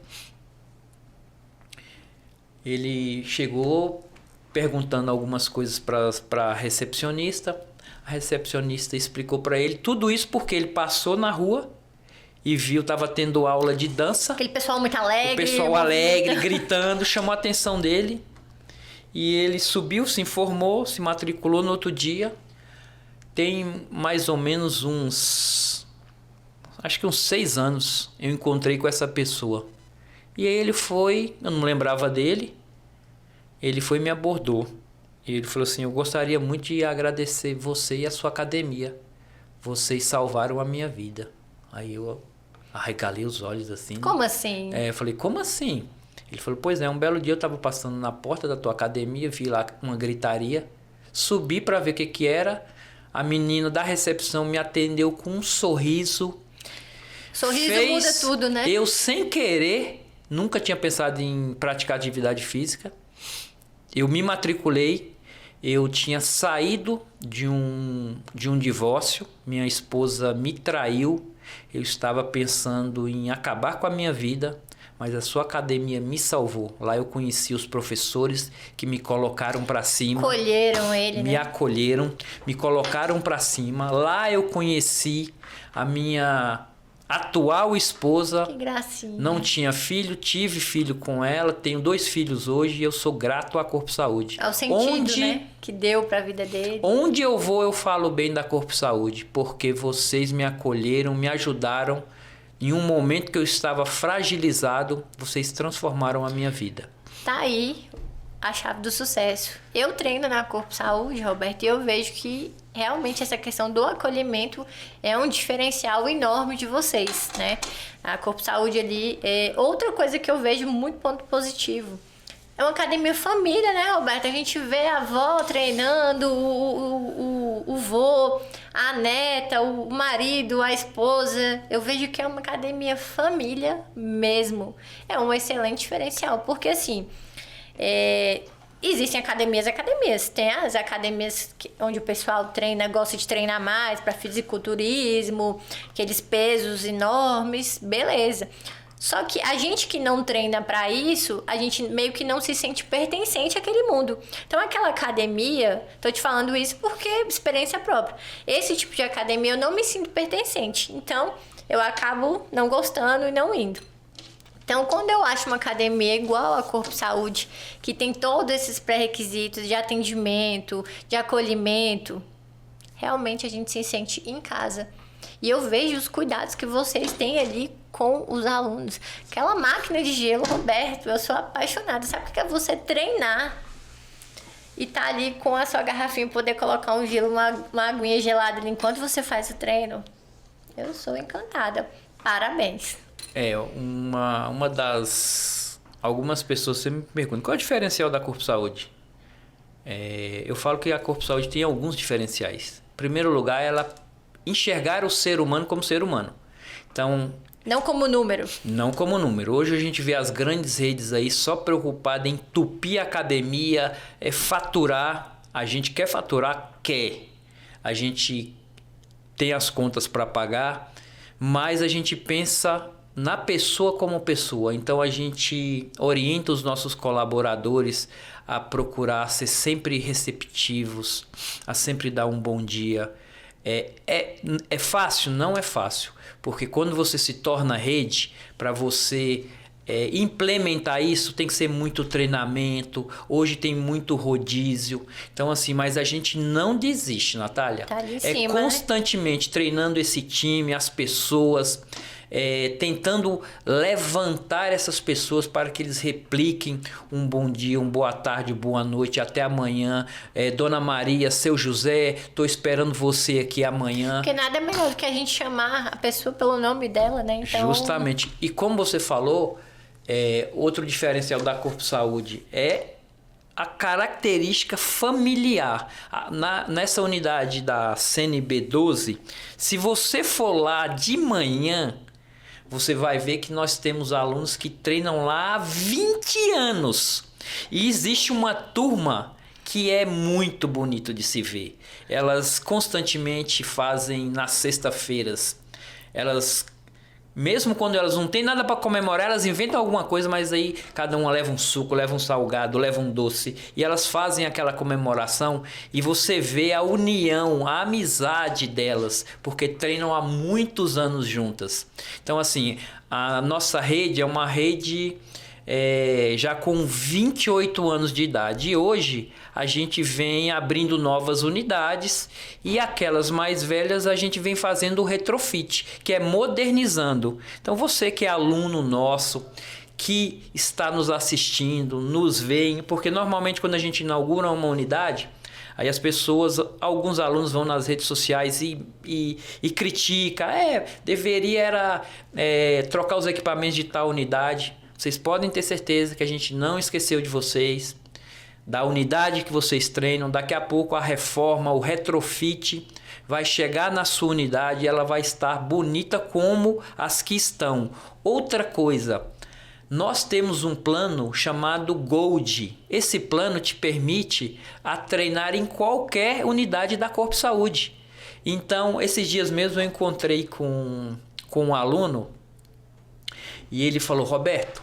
ele chegou perguntando algumas coisas para a recepcionista. A recepcionista explicou para ele tudo isso porque ele passou na rua e viu, estava tendo aula de dança. Aquele pessoal muito alegre. O pessoal alegre, gritando, chamou a atenção dele. E ele subiu, se informou, se matriculou no outro dia. Tem mais ou menos acho que uns 6 anos eu encontrei com essa pessoa. E aí ele foi, eu não lembrava dele. ele foi e me abordou. E ele falou assim, eu gostaria muito de agradecer você e a sua academia. Vocês salvaram a minha vida. Aí eu arregalei os olhos assim. Como assim? Eu falei, como assim? Ele falou, pois é, um belo dia eu estava passando na porta da tua academia, vi lá uma gritaria, subi para ver o que que era. A menina da recepção me atendeu com um sorriso. Sorriso muda tudo, né? Eu, sem querer, nunca tinha pensado em praticar atividade física. Eu me matriculei. Eu tinha saído de um divórcio. Minha esposa me traiu. Eu estava pensando em acabar com a minha vida. Mas a sua academia me salvou. Lá eu conheci os professores que me colocaram para cima. Acolheram ele, me acolheram, me colocaram para cima. Lá eu conheci a minha atual esposa. Que gracinha. Não tinha filho, tive filho com ela, tenho 2 filhos hoje e eu sou grato à Corpo Saúde. Ao sentido, né, que deu para a vida dele. Onde eu vou, eu falo bem da Corpo Saúde, porque vocês me acolheram, me ajudaram. Em um momento que eu estava fragilizado, vocês transformaram a minha vida. Tá aí a chave do sucesso. Eu treino na Corpo Saúde, Roberto, e eu vejo que realmente essa questão do acolhimento é um diferencial enorme de vocês, né? A Corpo Saúde ali é outra coisa que eu vejo muito ponto positivo. É uma academia família, né, Roberto? A gente vê a avó treinando, o vô, a neta, o marido, a esposa. Eu vejo que é uma academia família mesmo. É um excelente diferencial, porque assim, existem academias. Tem as academias onde o pessoal treina, gosta de treinar mais para fisiculturismo, aqueles pesos enormes, beleza. Só que a gente que não treina para isso, a gente meio que não se sente pertencente àquele mundo. Então, aquela academia, tô te falando isso porque é experiência própria. Esse tipo de academia eu não me sinto pertencente. Então, eu acabo não gostando e não indo. Então, quando eu acho uma academia igual a Corpo Saúde, que tem todos esses pré-requisitos de atendimento, de acolhimento, realmente a gente se sente em casa. E eu vejo os cuidados que vocês têm ali com os alunos. Aquela máquina de gelo, Roberto, eu sou apaixonada. Sabe o que é você treinar e tá ali com a sua garrafinha, poder colocar um gelo, uma aguinha gelada ali enquanto você faz o treino? Eu sou encantada. Parabéns. Uma das... Algumas pessoas sempre me perguntam, qual é o diferencial da Corpo Saúde? Eu falo que a Corpo Saúde tem alguns diferenciais. Em primeiro lugar, ela enxergar o ser humano como ser humano. Então... Não como número. Não como número. Hoje a gente vê as grandes redes aí só preocupadas em entupir a academia, faturar. A gente quer faturar? Quer. A gente tem as contas para pagar, mas a gente pensa na pessoa como pessoa. Então a gente orienta os nossos colaboradores a procurar ser sempre receptivos, a sempre dar um bom dia. É fácil? Não é fácil. Porque quando você se torna rede, para você implementar isso, tem que ser muito treinamento. Hoje tem muito rodízio. Então, assim, mas a gente não desiste, Natália. Tá ali em cima, constantemente treinando esse time, as pessoas, tentando levantar essas pessoas para que eles repliquem um bom dia, uma boa tarde, boa noite, até amanhã. Dona Maria, seu José, estou esperando você aqui amanhã. Porque nada é melhor do que a gente chamar a pessoa pelo nome dela, né? Então... Justamente. E como você falou, outro diferencial da Corpo Saúde é a característica familiar. Nessa unidade da CNB 12, se você for lá de manhã, você vai ver que nós temos alunos que treinam lá há 20 anos. E existe uma turma que é muito bonito de se ver. Elas constantemente fazem nas sextas-feiras. Elas, mesmo quando elas não têm nada para comemorar, elas inventam alguma coisa, mas aí cada uma leva um suco, leva um salgado, leva um doce. E elas fazem aquela comemoração e você vê a união, a amizade delas, porque treinam há muitos anos juntas. Então, assim, a nossa rede é uma rede já com 28 anos de idade. E hoje a gente vem abrindo novas unidades e aquelas mais velhas a gente vem fazendo o retrofit, que é modernizando. Então você que é aluno nosso, que está nos assistindo, nos veem, porque normalmente quando a gente inaugura uma unidade, aí as pessoas, alguns alunos vão nas redes sociais e criticam, deveria trocar os equipamentos de tal unidade. Vocês podem ter certeza que a gente não esqueceu de vocês, da unidade que vocês treinam. Daqui a pouco a reforma, o retrofit vai chegar na sua unidade e ela vai estar bonita como as que estão. Outra coisa, nós temos um plano chamado Gold. Esse plano te permite a treinar em qualquer unidade da Corpo Saúde. Então, esses dias mesmo eu encontrei com um aluno e ele falou: Roberto,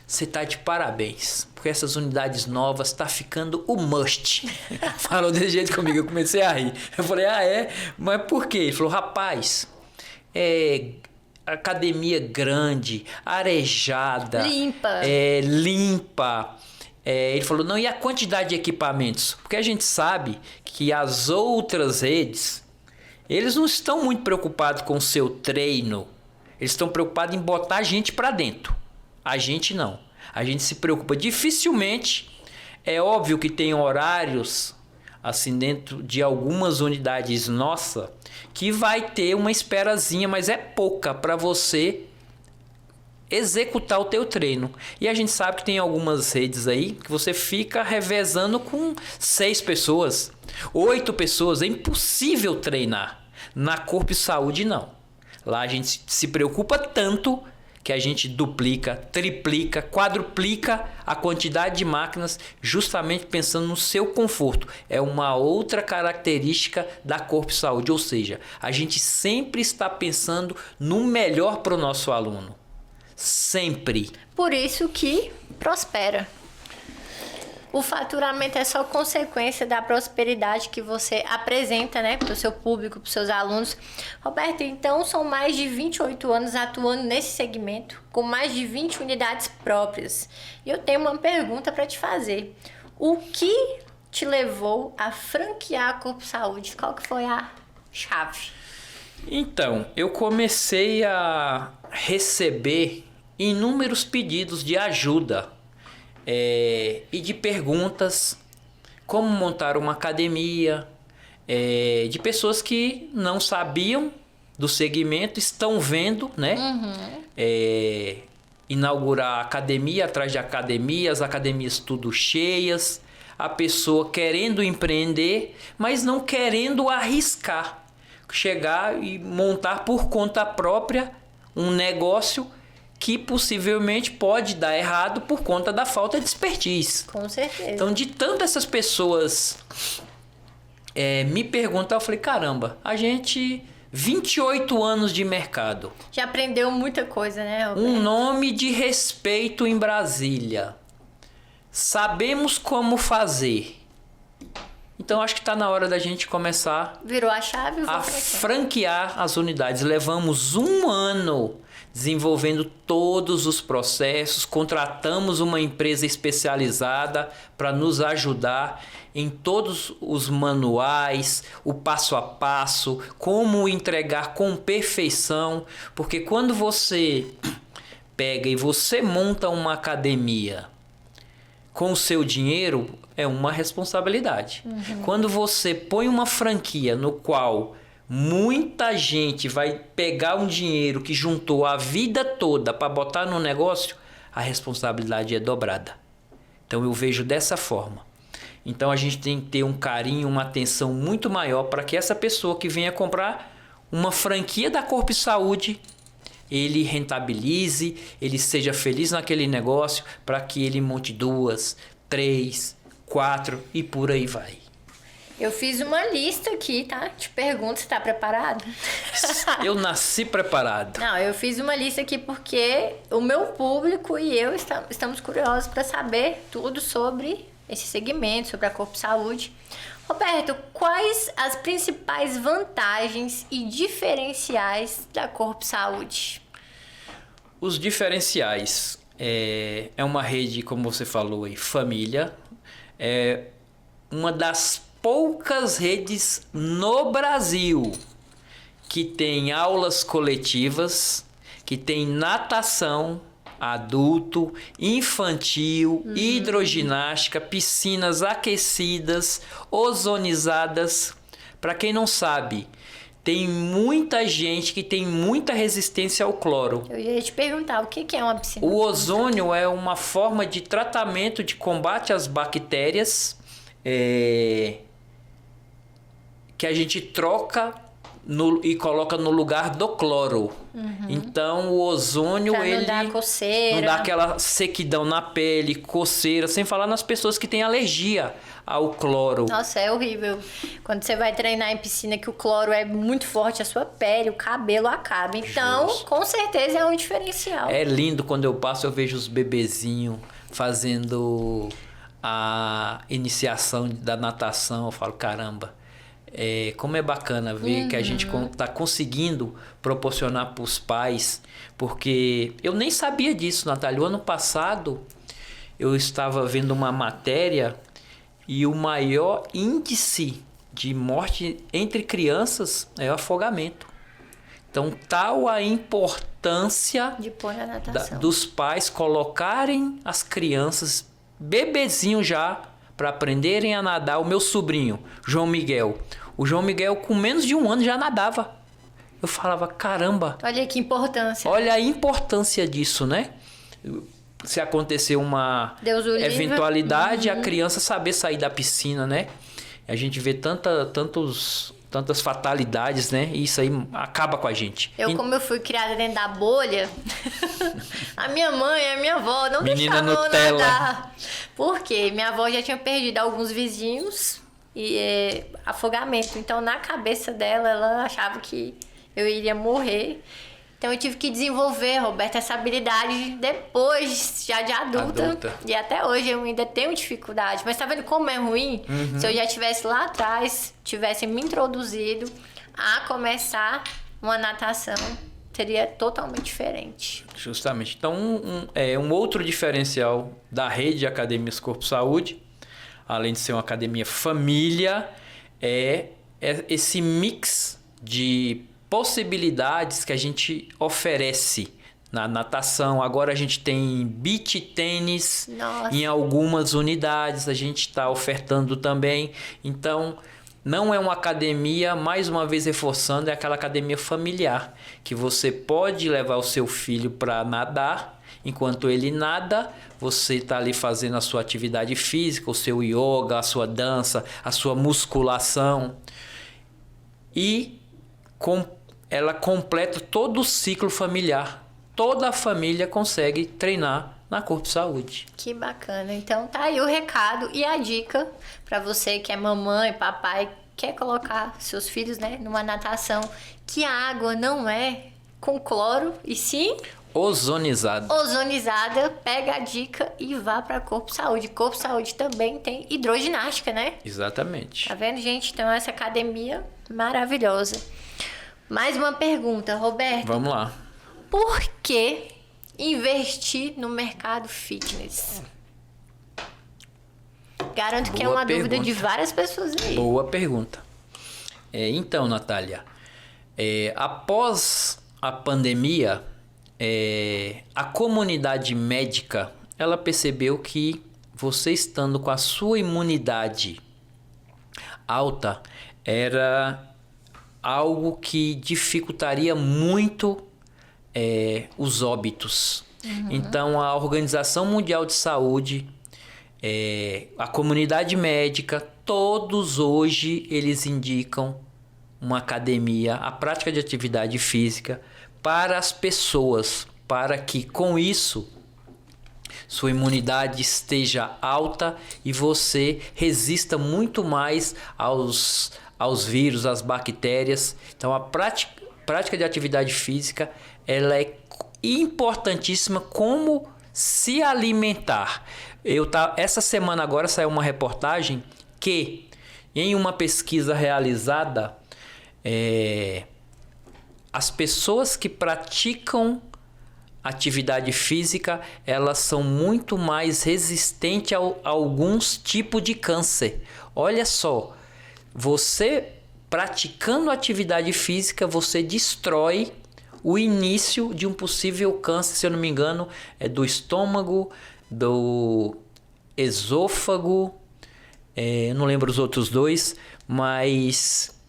você tá de parabéns, porque essas unidades novas tá ficando o must. Falou desse jeito comigo, eu comecei a rir. Eu falei: ah, é? Mas por quê? Ele falou: rapaz, academia grande, arejada, limpa. Ele falou: não, e a quantidade de equipamentos? Porque a gente sabe que as outras redes, eles não estão muito preocupados com o seu treino, eles estão preocupados em botar a gente para dentro. A gente não. A gente se preocupa dificilmente. É óbvio que tem horários, assim, dentro de algumas unidades nossa, que vai ter uma esperazinha, mas é pouca para você executar o teu treino. E a gente sabe que tem algumas redes aí que você fica revezando com 6 pessoas, 8 pessoas. É impossível treinar. Na Corpo Saúde, não. Lá a gente se preocupa tanto que a gente duplica, triplica, quadruplica a quantidade de máquinas, justamente pensando no seu conforto. É uma outra característica da Corpo Saúde, ou seja, a gente sempre está pensando no melhor para o nosso aluno. Sempre. Por isso que prospera. O faturamento é só consequência da prosperidade que você apresenta, né, para o seu público, para os seus alunos. Roberto, então são mais de 28 anos atuando nesse segmento, com mais de 20 unidades próprias. E eu tenho uma pergunta para te fazer. O que te levou a franquear a Corpo Saúde? Qual que foi a chave? Então, eu comecei a receber inúmeros pedidos de ajuda e de perguntas, como montar uma academia, de pessoas que não sabiam do segmento, estão vendo, né? Inaugurar academia atrás de academia, as academias tudo cheias, a pessoa querendo empreender, mas não querendo arriscar, chegar e montar por conta própria um negócio que possivelmente pode dar errado por conta da falta de expertise. Com certeza. Então, de tanto essas pessoas me perguntar, eu falei: caramba, a gente, 28 anos de mercado. Já aprendeu muita coisa, né, Roberto? Um nome de respeito em Brasília. Sabemos como fazer. Então, acho que está na hora da gente começar Virou a chave a franquear as unidades. Levamos 1 ano desenvolvendo todos os processos, contratamos uma empresa especializada para nos ajudar em todos os manuais, o passo a passo, como entregar com perfeição, porque quando você pega e você monta uma academia com o seu dinheiro, é uma responsabilidade. Quando você põe uma franquia no qual muita gente vai pegar um dinheiro que juntou a vida toda para botar no negócio, a responsabilidade é dobrada. Então eu vejo dessa forma. Então a gente tem que ter um carinho, uma atenção muito maior para que essa pessoa que venha comprar uma franquia da Corpo Saúde, ele rentabilize, ele seja feliz naquele negócio, para que ele monte 2, 3, 4 e por aí vai. Eu fiz uma lista aqui, tá? Te pergunto se tá preparado. Eu nasci preparado. Não, eu fiz uma lista aqui porque o meu público e eu estamos curiosos para saber tudo sobre esse segmento, sobre a Corpo Saúde. Roberto, quais as principais vantagens e diferenciais da Corpo Saúde? Os diferenciais é uma rede, como você falou aí, família. É uma das poucas redes no Brasil que tem aulas coletivas, que tem natação, adulto, infantil, hidroginástica, piscinas aquecidas, ozonizadas. Para quem não sabe, tem muita gente que tem muita resistência ao cloro. Eu ia te perguntar, o que é uma piscina? O ozônio é uma forma de tratamento de combate às bactérias que a gente troca e coloca no lugar do cloro. Então o ozônio Pra não dar coceira. não dá aquela sequidão na pele, coceira, sem falar nas pessoas que têm alergia ao cloro. Nossa, é horrível. Quando você vai treinar em piscina que o cloro é muito forte, a sua pele, o cabelo acaba. Então, com certeza é um diferencial. É lindo quando eu passo, eu vejo os bebezinhos fazendo a iniciação da natação. Eu falo, caramba, como é bacana ver que a gente está conseguindo proporcionar para os pais, porque eu nem sabia disso, Natália. O ano passado eu estava vendo uma matéria e o maior índice de morte entre crianças é o afogamento. Então, tal a importância de pôr na natação. Dos pais colocarem as crianças, bebezinhos já, para aprenderem a nadar. O meu sobrinho, João Miguel. O João Miguel, com menos de 1 ano, já nadava. Eu falava, caramba. Olha que importância. Olha a importância disso, né? Se acontecer uma eventualidade, a criança saber sair da piscina, né? A gente vê tantas fatalidades, né? E isso aí acaba com a gente. Como eu fui criada dentro da bolha, a minha mãe e a minha avó não deixavam eu nadar. Por quê? Minha avó já tinha perdido alguns vizinhos e afogamento. Então, na cabeça dela, ela achava que eu iria morrer. Então, eu tive que desenvolver, Roberto, essa habilidade depois, já de adulta. E até hoje eu ainda tenho dificuldade. Mas tá vendo como é ruim? Se eu já tivesse lá atrás, tivesse me introduzido a começar uma natação, seria totalmente diferente. Justamente. Então, um outro diferencial da rede de Academias Corpo Saúde, além de ser uma academia família, é esse mix de possibilidades que a gente oferece na natação. Agora a gente tem beach tênis em algumas unidades, a gente está ofertando também. Então, não é uma academia, mais uma vez reforçando, é aquela academia familiar, que você pode levar o seu filho para nadar. Enquanto ele nada, você está ali fazendo a sua atividade física, o seu yoga, a sua dança, a sua musculação. E ela completa todo o ciclo familiar. Toda a família consegue treinar na Corpo Saúde. Que bacana. Então tá aí o recado e a dica para você que é mamãe, papai, quer colocar seus filhos, né, numa natação, que a água não é com cloro e sim ozonizada. Pega a dica e vá para Corpo Saúde. Corpo Saúde também tem hidroginástica, né? Exatamente. Tá vendo, gente? Então essa academia maravilhosa. Mais uma pergunta, Roberto. Vamos lá. Por que investir no mercado fitness? Garanto que é uma dúvida de várias pessoas aí. Boa pergunta. Então, Natália, após a pandemia, a comunidade médica, ela percebeu que você estando com a sua imunidade alta era algo que dificultaria muito os óbitos. Então, a Organização Mundial de Saúde, a comunidade médica, todos hoje eles indicam uma academia, a prática de atividade física para as pessoas, para que com isso sua imunidade esteja alta e você resista muito mais aos vírus, às bactérias. Então, a prática de atividade física ela é importantíssima. Como se alimentar. Essa semana agora saiu uma reportagem que, em uma pesquisa realizada, as pessoas que praticam atividade física, elas são muito mais resistentes a alguns tipos de câncer. Olha só, você praticando atividade física, você destrói o início de um possível câncer, se eu não me engano, é do estômago, do esôfago, não lembro os outros dois, mas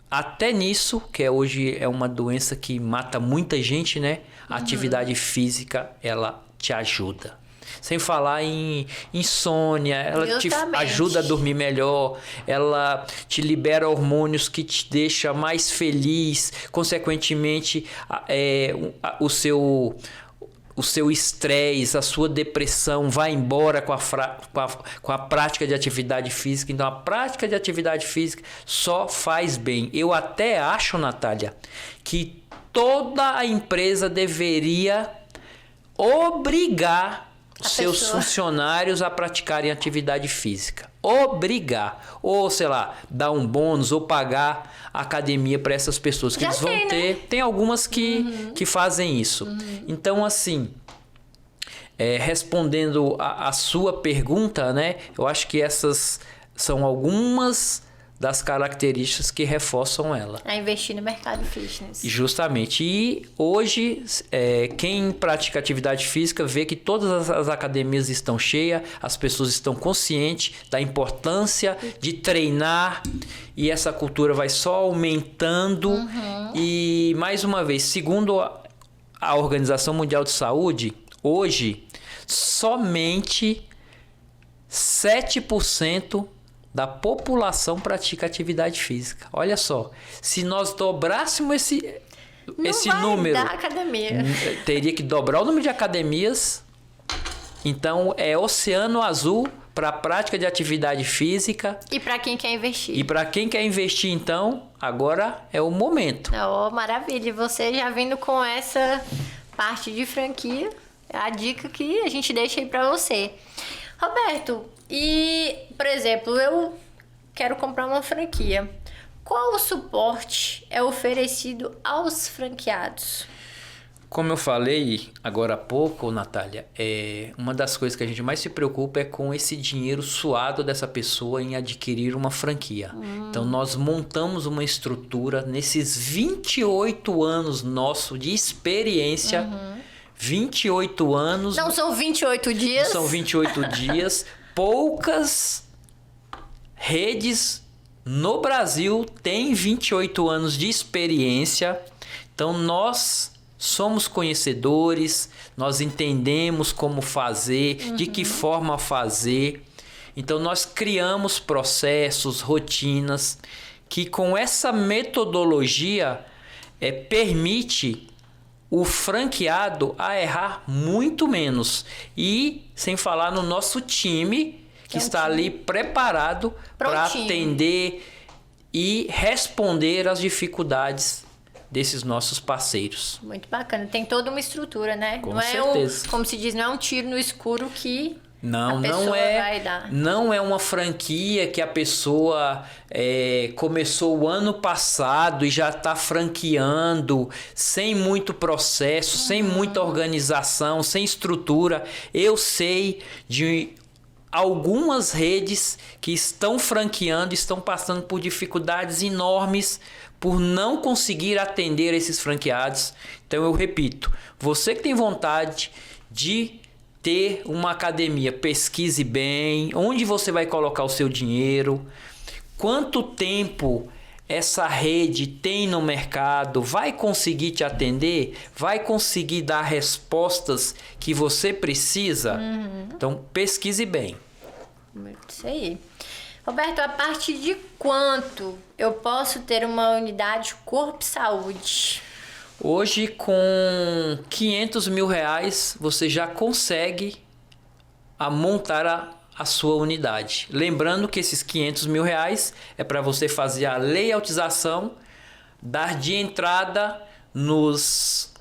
até nisso, que hoje é uma doença que mata muita gente, né? A atividade física, ela te ajuda. Sem falar em insônia, ela te ajuda a dormir melhor, ela te libera hormônios que te deixam mais feliz, consequentemente o seu estresse, a sua depressão vai embora com a prática de atividade física. Então a prática de atividade física só faz bem. Eu até acho, Natália, que toda a empresa deveria obrigar seus funcionários a praticarem atividade física. Obrigar. Ou, sei lá, dar um bônus ou pagar a academia para essas pessoas que eles vão ter. Né? Tem algumas que fazem isso. Então, assim, respondendo a sua pergunta, né? Eu acho que essas são algumas das características que reforçam ela. A investir no mercado fitness. Justamente. E hoje, quem pratica atividade física vê que todas as academias estão cheias, as pessoas estão conscientes da importância de treinar e essa cultura vai só aumentando. E, mais uma vez, segundo a Organização Mundial de Saúde, hoje, somente 7% da população pratica atividade física. Olha só, se nós dobrássemos esse número, academia. Teria que dobrar o número de academias. Então é oceano azul para a prática de atividade física. E para quem quer investir. E para quem quer investir, então, agora é o momento. Oh, maravilha. E você já vindo com essa parte de franquia, a dica que a gente deixa aí para você. Roberto, e, por exemplo, eu quero comprar uma franquia. Qual o suporte é oferecido aos franqueados? Como eu falei agora há pouco, Natália, uma das coisas que a gente mais se preocupa é com esse dinheiro suado dessa pessoa em adquirir uma franquia. Então, nós montamos uma estrutura nesses 28 anos nosso de experiência. 28 anos. Não são 28 dias? São 28 dias. Poucas redes no Brasil têm 28 anos de experiência. Então, nós somos conhecedores, nós entendemos como fazer, de que forma fazer. Então, nós criamos processos, rotinas, que com essa metodologia permite o franqueado a errar muito menos. E sem falar no nosso time, que está ali preparado para atender e responder às dificuldades desses nossos parceiros. Muito bacana. Tem toda uma estrutura, né? Com certeza. Como se diz, não é um tiro no escuro que não vai dar. Não é uma franquia que a pessoa começou o ano passado e já está franqueando sem muito processo, sem muita organização, sem estrutura. Eu sei de algumas redes que estão franqueando, estão passando por dificuldades enormes por não conseguir atender esses franqueados. Então eu repito, você que tem vontade de ter uma academia, pesquise bem onde você vai colocar o seu dinheiro, quanto tempo essa rede tem no mercado, vai conseguir te atender, vai conseguir dar respostas que você precisa. Então pesquise bem. Isso aí. Roberto, a partir de quanto eu posso ter uma unidade Corpo Saúde? Hoje, com 500 mil reais, você já consegue montar a sua unidade. Lembrando que esses 500 mil reais é para você fazer a layoutização, dar de entrada nos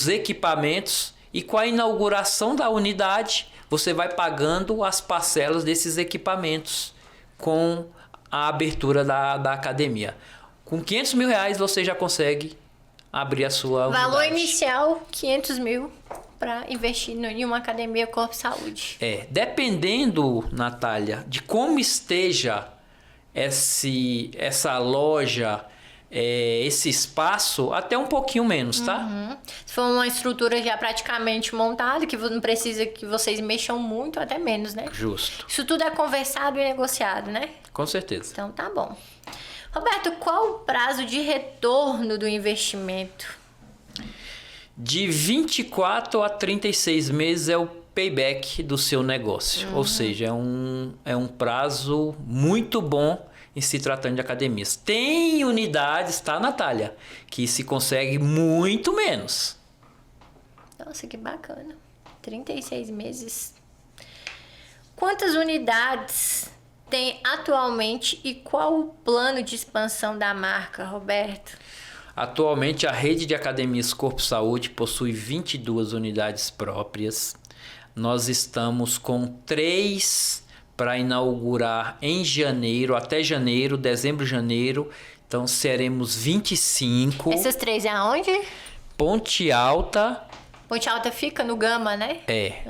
equipamentos e com a inauguração da unidade, você vai pagando as parcelas desses equipamentos com a abertura da academia. Com 500 mil reais você já consegue abrir a sua unidade. Valor inicial, 500 mil para investir em uma academia Corpo Saúde. Dependendo, Natália, de como esteja essa loja, esse espaço, até um pouquinho menos, tá? Se for uma estrutura já praticamente montada, que não precisa que vocês mexam muito, até menos, né? Justo. Isso tudo é conversado e negociado, né? Com certeza. Então tá bom. Roberto, qual o prazo de retorno do investimento? De 24 a 36 meses é o payback do seu negócio. Ou seja, é um prazo muito bom em se tratando de academias. Tem unidades, tá, Natália? Que se consegue muito menos. Nossa, que bacana. 36 meses. Quantas unidades tem atualmente e qual o plano de expansão da marca, Roberto? Atualmente, a rede de academias Corpo Saúde possui 22 unidades próprias. Nós estamos com 3 para inaugurar em janeiro, até janeiro, dezembro, janeiro. Então, seremos 25. Essas 3 é aonde? Ponte Alta. Ponte Alta fica no Gama, né? É.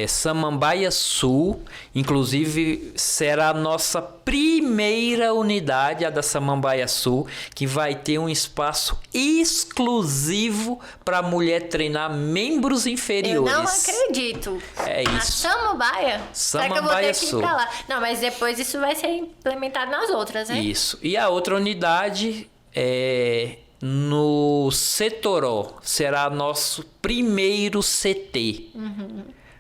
Samambaia Sul, inclusive será a nossa primeira unidade, a da Samambaia Sul, que vai ter um espaço exclusivo para mulher treinar membros inferiores. Eu não acredito. É isso. A Samambaia? Será que eu vou ter que ir Sul. pra lá? Não, mas depois isso vai ser implementado nas outras, né? Isso. E a outra unidade é no Setoró, será nosso primeiro CT.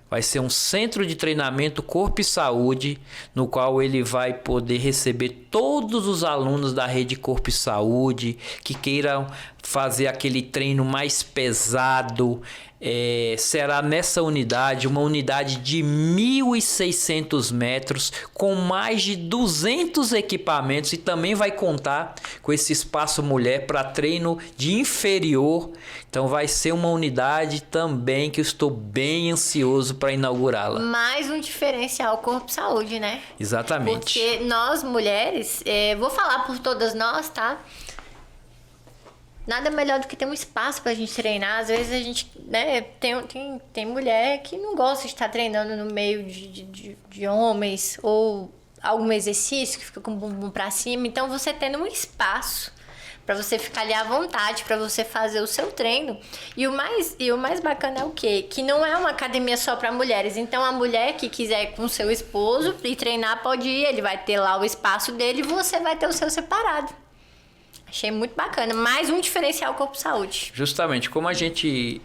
Vai ser um centro de treinamento Corpo e Saúde, no qual ele vai poder receber todos os alunos da rede Corpo e Saúde que queiram fazer aquele treino mais pesado. Será nessa unidade, uma unidade de 1.600 metros, com mais de 200 equipamentos, e também vai contar com esse espaço mulher para treino de inferior. Então vai ser uma unidade também que eu estou bem ansioso para inaugurá-la. Mais um diferencial Corpo Saúde, né? Exatamente. Porque nós mulheres, vou falar por todas nós, tá? Nada melhor do que ter um espaço pra gente treinar. Às vezes a gente, né, tem mulher que não gosta de estar treinando no meio de homens, ou algum exercício que fica com o bumbum pra cima. Então você tendo um espaço pra você ficar ali à vontade, pra você fazer o seu treino. E o mais bacana é o quê? Que não é uma academia só pra mulheres. Então a mulher que quiser ir com seu esposo e treinar pode ir, ele vai ter lá o espaço dele e você vai ter o seu separado. Achei muito bacana. Mais um diferencial Corpo Saúde. Justamente, como a gente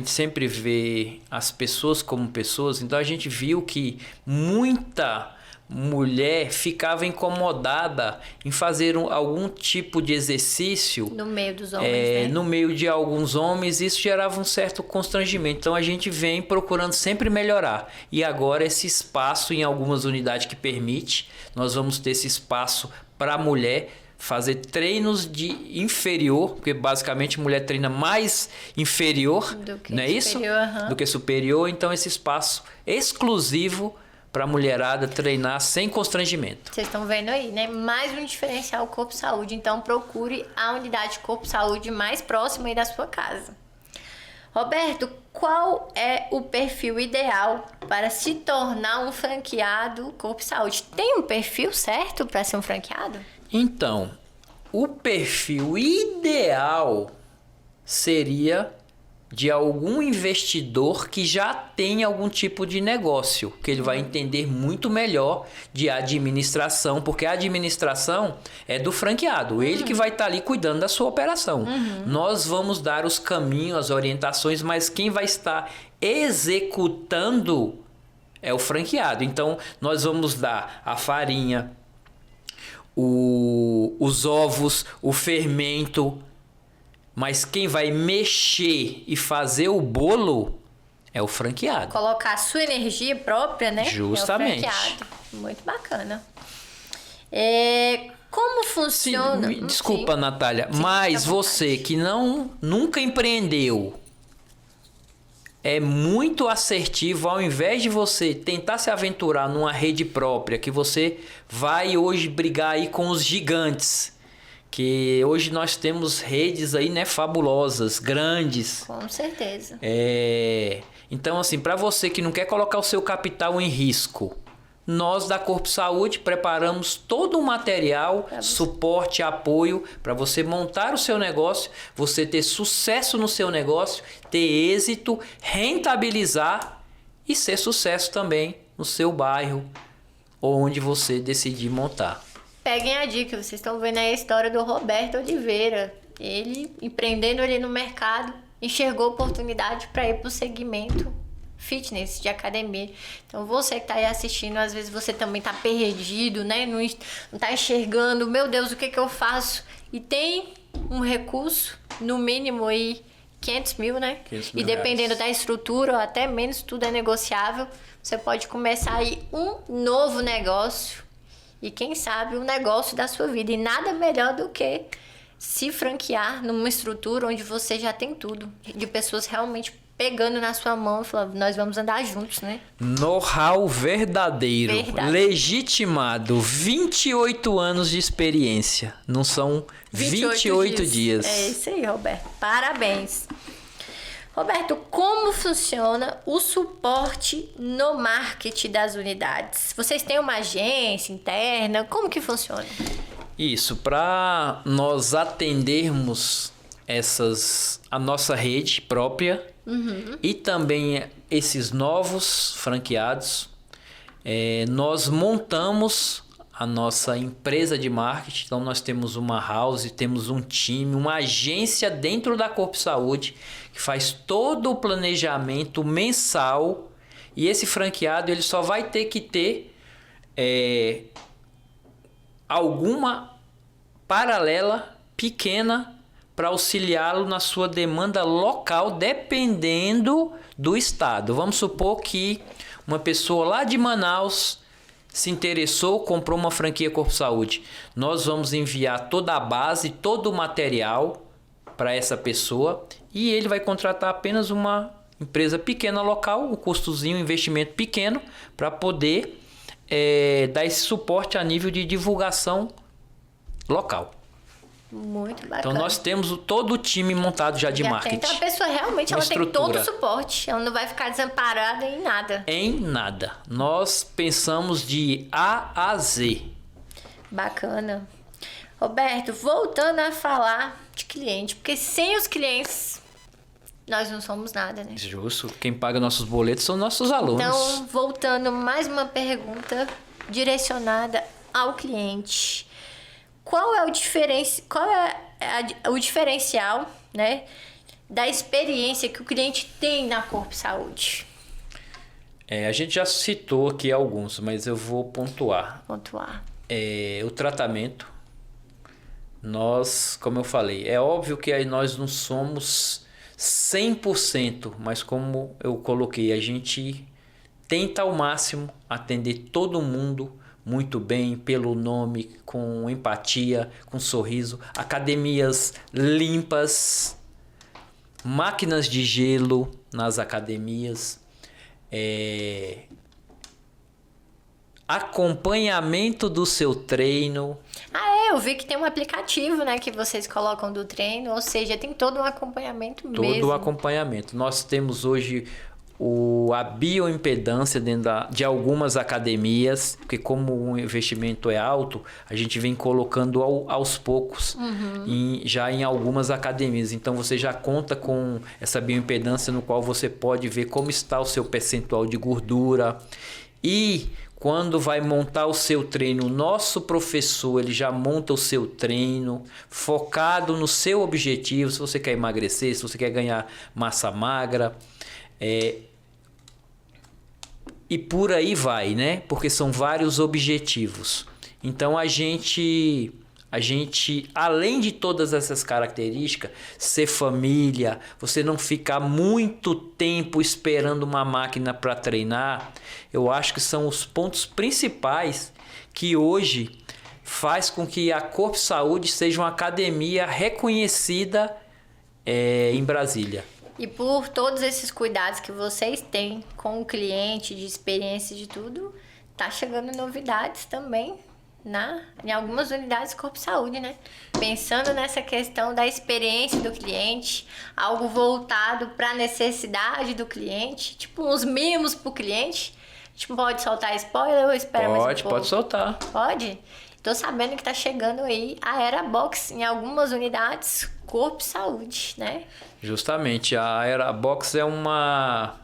sempre vê as pessoas como pessoas, então a gente viu que muita mulher ficava incomodada em fazer algum tipo de exercício no meio dos homens, né? No meio de alguns homens. Isso gerava um certo constrangimento. Então a gente vem procurando sempre melhorar. E agora esse espaço em algumas unidades que permite, nós vamos ter esse espaço para a mulher fazer treinos de inferior, porque basicamente mulher treina mais inferior, não é isso? Do que superior. Então esse espaço exclusivo para a mulherada treinar sem constrangimento. Vocês estão vendo aí, né? Mais um diferencial Corpo Saúde. Então procure a unidade Corpo Saúde mais próxima aí da sua casa. Roberto, qual é o perfil ideal para se tornar um franqueado Corpo Saúde? Tem um perfil certo para ser um franqueado? Então, o perfil ideal seria de algum investidor que já tem algum tipo de negócio, que ele vai entender muito melhor de administração, porque a administração é do franqueado, ele que vai estar ali cuidando da sua operação. Nós vamos dar os caminhos, as orientações, mas quem vai estar executando é o franqueado. Então, nós vamos dar a farinha, os ovos, o fermento, mas quem vai mexer e fazer o bolo é o franqueado. Colocar a sua energia própria, né? Justamente. É o franqueado. Muito bacana. Como funciona? Sim, desculpa, Natália, mas você que nunca empreendeu, é muito assertivo, ao invés de você tentar se aventurar numa rede própria, que você vai hoje brigar aí com os gigantes, que hoje nós temos redes aí, né, fabulosas, grandes. Com certeza. Então, assim, para você que não quer colocar o seu capital em risco, nós da Corpo Saúde preparamos todo o material, suporte, apoio para você montar o seu negócio, você ter sucesso no seu negócio, ter êxito, rentabilizar e ser sucesso também no seu bairro ou onde você decidir montar. Peguem a dica, vocês estão vendo aí a história do Roberto Oliveira. Ele, empreendendo ali no mercado, enxergou oportunidade para ir para o segmento fitness, de academia. Então, você que tá aí assistindo, às vezes você também tá perdido, né? Não tá enxergando, meu Deus, o que que eu faço? E tem um recurso, no mínimo aí, 500 mil, né? 500 mil e dependendo reais. da estrutura, ou até menos, tudo é negociável. Você pode começar aí um novo negócio. E quem sabe um negócio da sua vida. E nada melhor do que se franquear numa estrutura onde você já tem tudo. De pessoas realmente pegando na sua mão e falando, nós vamos andar juntos, né? Know-how verdadeiro, Verdade. legitimado, 28 anos de experiência. Não são 28 dias. É isso aí, Roberto. Parabéns. Roberto, como funciona o suporte no marketing das unidades? Vocês têm uma agência interna? Como que funciona? Isso, para nós atendermos a nossa rede própria e também esses novos franqueados, nós montamos a nossa empresa de marketing. Então nós temos uma house, temos um time, uma agência dentro da Corpo Saúde que faz todo o planejamento mensal, e esse franqueado ele só vai ter que ter alguma paralela pequena para auxiliá-lo na sua demanda local, dependendo do estado. Vamos supor que uma pessoa lá de Manaus se interessou, comprou uma franquia Corpo Saúde. Nós vamos enviar toda a base, todo o material para essa pessoa, e ele vai contratar apenas uma empresa pequena local, um custozinho, um investimento pequeno, para poder dar esse suporte a nível de divulgação local. Muito bacana. Então nós temos todo o time montado já de marketing. Então a pessoa realmente Uma ela tem todo o estrutura. suporte. Ela não vai ficar desamparada em nada. Em nada. Nós pensamos de A a Z. Bacana. Roberto, voltando a falar de cliente, porque sem os clientes nós não somos nada, né? Justo. Quem paga nossos boletos são nossos alunos. Então, voltando, mais uma pergunta direcionada ao cliente. Qual é o diferencial, né, da experiência que o cliente tem na Corpo Saúde? A gente já citou aqui alguns, mas eu vou pontuar. Pontuar. O tratamento. Nós, como eu falei, é óbvio que aí nós não somos 100%, mas como eu coloquei, a gente tenta ao máximo atender todo mundo muito bem, pelo nome, com empatia, com sorriso, academias limpas, máquinas de gelo nas academias, acompanhamento do seu treino. Eu vi que tem um aplicativo, né, que vocês colocam do treino, ou seja, tem todo um acompanhamento mesmo. Todo o acompanhamento. Nós temos hoje a bioimpedância dentro de algumas academias, porque como o investimento é alto, a gente vem colocando aos poucos já em algumas academias. Então você já conta com essa bioimpedância, no qual você pode ver como está o seu percentual de gordura. E quando vai montar o seu treino, o nosso professor ele já monta o seu treino focado no seu objetivo. Se você quer emagrecer, se você quer ganhar massa magra, e por aí vai, né? Porque são vários objetivos. Então a gente, além de todas essas características, ser família, você não ficar muito tempo esperando uma máquina para treinar, eu acho que são os pontos principais que hoje faz com que a Corpo Saúde seja uma academia reconhecida em Brasília. E por todos esses cuidados que vocês têm com o cliente, de experiência de tudo, tá chegando novidades também em algumas unidades Corpo Saúde, né? Pensando nessa questão da experiência do cliente, algo voltado para a necessidade do cliente, tipo uns mimos para o cliente. A gente pode soltar spoiler ou espera mais um pouco? Pode soltar. Pode? Tô sabendo que tá chegando aí a Aerabox em algumas unidades, Corpo e Saúde, né? Justamente, a Aerabox é uma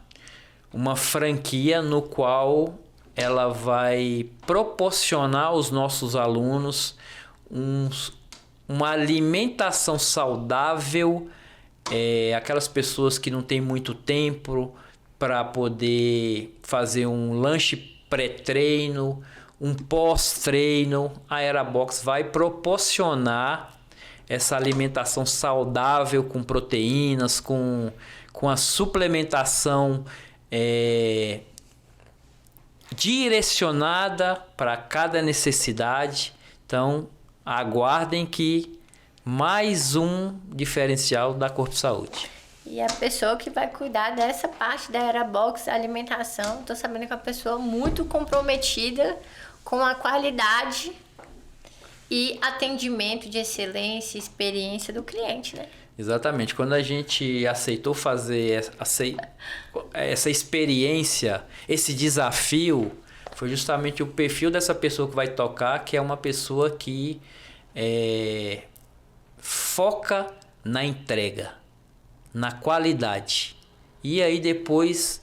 franquia no qual ela vai proporcionar aos nossos alunos uma alimentação saudável, aquelas pessoas que não têm muito tempo para poder fazer um lanche pré-treino, um pós-treino. A Aerabox vai proporcionar essa alimentação saudável com proteínas, com a suplementação direcionada para cada necessidade. Então, aguardem que mais um diferencial da Corpo Saúde. E a pessoa que vai cuidar dessa parte da Aerabox, alimentação, tô sabendo que é uma pessoa muito comprometida com a qualidade e atendimento de excelência e experiência do cliente, né? Exatamente. Quando a gente aceitou fazer essa experiência, esse desafio, foi justamente o perfil dessa pessoa que vai tocar, que é uma pessoa que foca na entrega, na qualidade. E aí depois,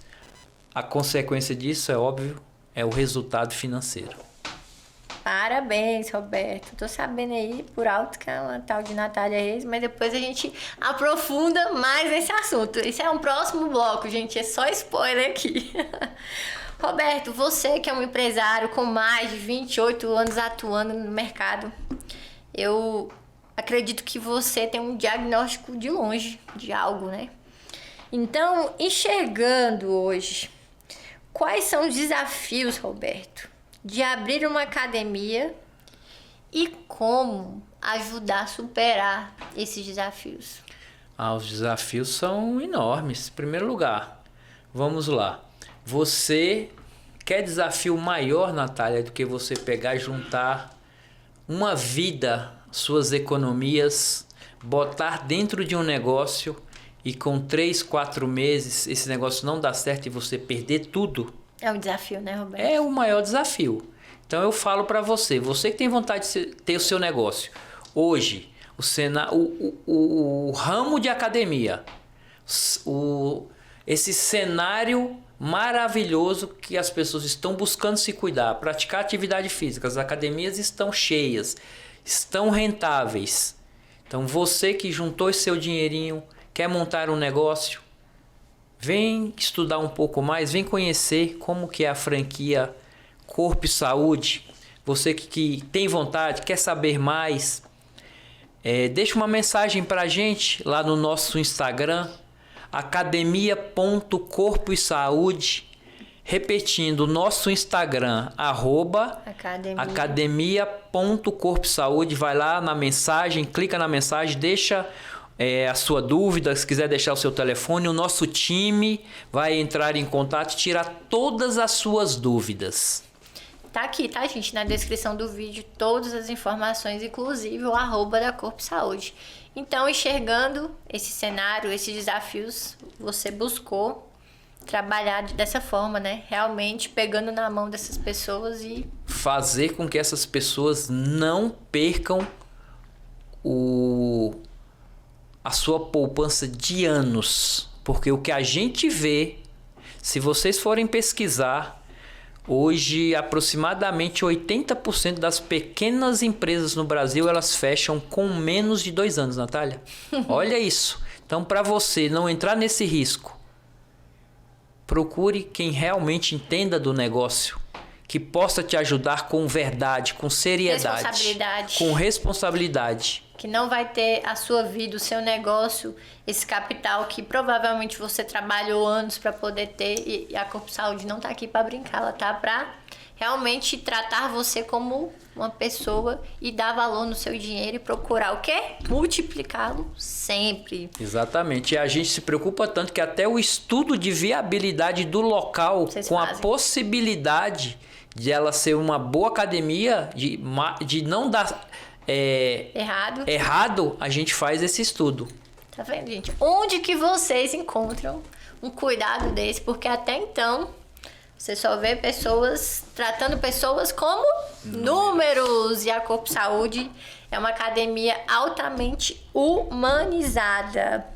a consequência disso, é óbvio, é o resultado financeiro. Parabéns, Roberto. Tô sabendo aí por alto que é uma tal de Natália Reis, mas depois a gente aprofunda mais nesse assunto. Isso é um próximo bloco, gente. É só spoiler aqui. Roberto, você que é um empresário com mais de 28 anos atuando no mercado, eu acredito que você tem um diagnóstico de longe de algo, né? Então, enxergando hoje, quais são os desafios, Roberto, de abrir uma academia e como ajudar a superar esses desafios? Os desafios são enormes. Em primeiro lugar, vamos lá. Você quer desafio maior, Natália, do que você pegar e juntar uma vida, suas economias, botar dentro de um negócio e com 3, 4 meses esse negócio não dá certo e você perder tudo? É um desafio, né, Roberto? É o maior desafio. Então eu falo para você que tem vontade de ter o seu negócio, hoje, o ramo de academia, esse cenário maravilhoso que as pessoas estão buscando se cuidar, praticar atividade física, as academias estão cheias, estão rentáveis. Então você que juntou esse seu dinheirinho, quer montar um negócio, vem estudar um pouco mais, vem conhecer como que é a franquia Corpo e Saúde. Você que tem vontade, quer saber mais, deixa uma mensagem pra gente lá no nosso Instagram, academia.corpo e saúde. Repetindo, nosso Instagram, academia.corpo e saúde. Vai lá na mensagem, clica na mensagem, deixa a sua dúvida, se quiser deixar o seu telefone, o nosso time vai entrar em contato e tirar todas as suas dúvidas. Tá aqui, tá, gente? Na descrição do vídeo, todas as informações, inclusive o @ da Corpo Saúde. Então, enxergando esse cenário, esses desafios, você buscou trabalhar dessa forma, né? Realmente pegando na mão dessas pessoas e fazer com que essas pessoas não percam a sua poupança de anos. Porque o que a gente vê, se vocês forem pesquisar, hoje aproximadamente 80% das pequenas empresas no Brasil, elas fecham com menos de 2 anos, Natália. Olha isso. Então, para você não entrar nesse risco, procure quem realmente entenda do negócio, que possa te ajudar com verdade, com seriedade, com responsabilidade. Que não vai ter a sua vida, o seu negócio, esse capital que provavelmente você trabalhou anos para poder ter, e a Corpo Saúde não tá aqui para brincar, ela tá para realmente tratar você como uma pessoa e dar valor no seu dinheiro e procurar o quê? Multiplicá-lo sempre. Exatamente. E a gente se preocupa tanto que até o estudo de viabilidade do local, com a possibilidade de ela ser uma boa academia, de não dar errado, a gente faz esse estudo. Tá vendo, gente? Onde que vocês encontram um cuidado desse? Porque até então Você só vê pessoas tratando pessoas como números. E a Corpo Saúde é uma academia altamente humanizada.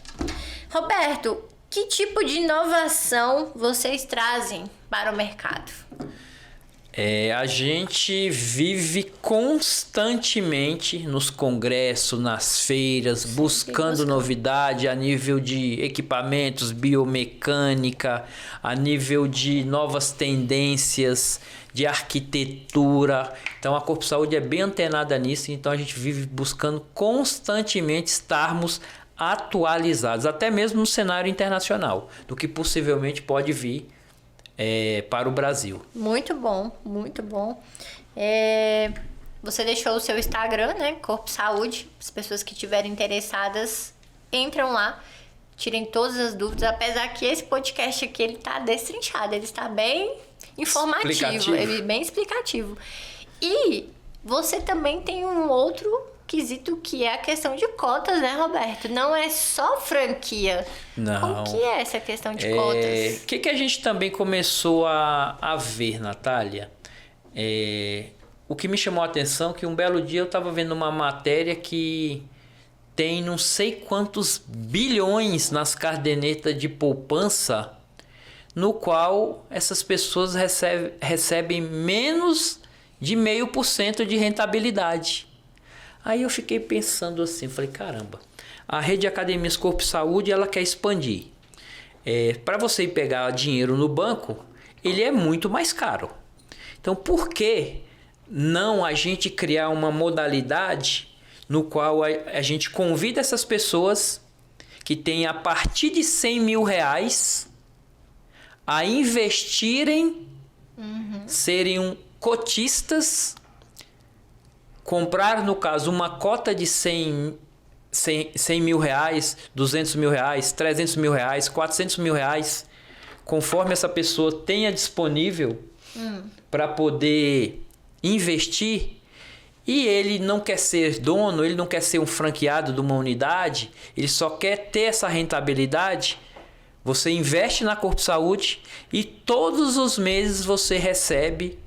Roberto, que tipo de inovação vocês trazem para o mercado? A gente vive constantemente nos congressos, nas feiras, buscando novidade a nível de equipamentos, biomecânica, a nível de novas tendências, de arquitetura. Então a Corpo Saúde é bem antenada nisso, então a gente vive buscando constantemente estarmos atualizados, até mesmo no cenário internacional, do que possivelmente pode vir para o Brasil. Muito bom, muito bom. Você deixou o seu Instagram, né? Corpo Saúde. As pessoas que estiverem interessadas, entram lá, tirem todas as dúvidas. Apesar que esse podcast aqui, ele tá destrinchado, ele está bem informativo, ele bem explicativo. E você também tem um outro quesito que é a questão de cotas, né, Roberto? Não é só franquia. Não. Como que é essa questão de cotas? O que a gente também começou a ver, Natália? O que me chamou a atenção é que um belo dia eu estava vendo uma matéria que tem não sei quantos bilhões nas cadernetas de poupança, no qual essas pessoas recebem menos de 0,5% de rentabilidade. Aí eu fiquei pensando assim, falei, caramba, a rede de academias Corpo Saúde, ela quer expandir. Para você ir pegar dinheiro no banco, ele é muito mais caro. Então, por que não a gente criar uma modalidade no qual a gente convida essas pessoas que têm a partir de 100 mil reais a investirem, serem cotistas, comprar, no caso, uma cota de 100 mil reais, 200 mil reais, 300 mil reais, 400 mil reais, conforme essa pessoa tenha disponível para poder investir. E ele não quer ser dono, ele não quer ser um franqueado de uma unidade, ele só quer ter essa rentabilidade. Você investe na Corpo Saúde e todos os meses você recebe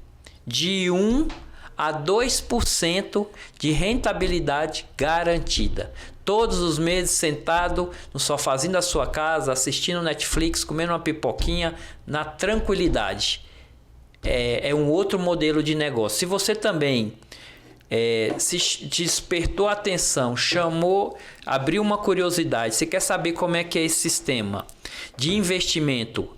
de 1 a 2% de rentabilidade garantida. Todos os meses sentado no sofazinho da sua casa, assistindo Netflix, comendo uma pipoquinha, na tranquilidade. É um outro modelo de negócio. Se você também se despertou a atenção, chamou, abriu uma curiosidade, você quer saber como é que é esse sistema de investimento,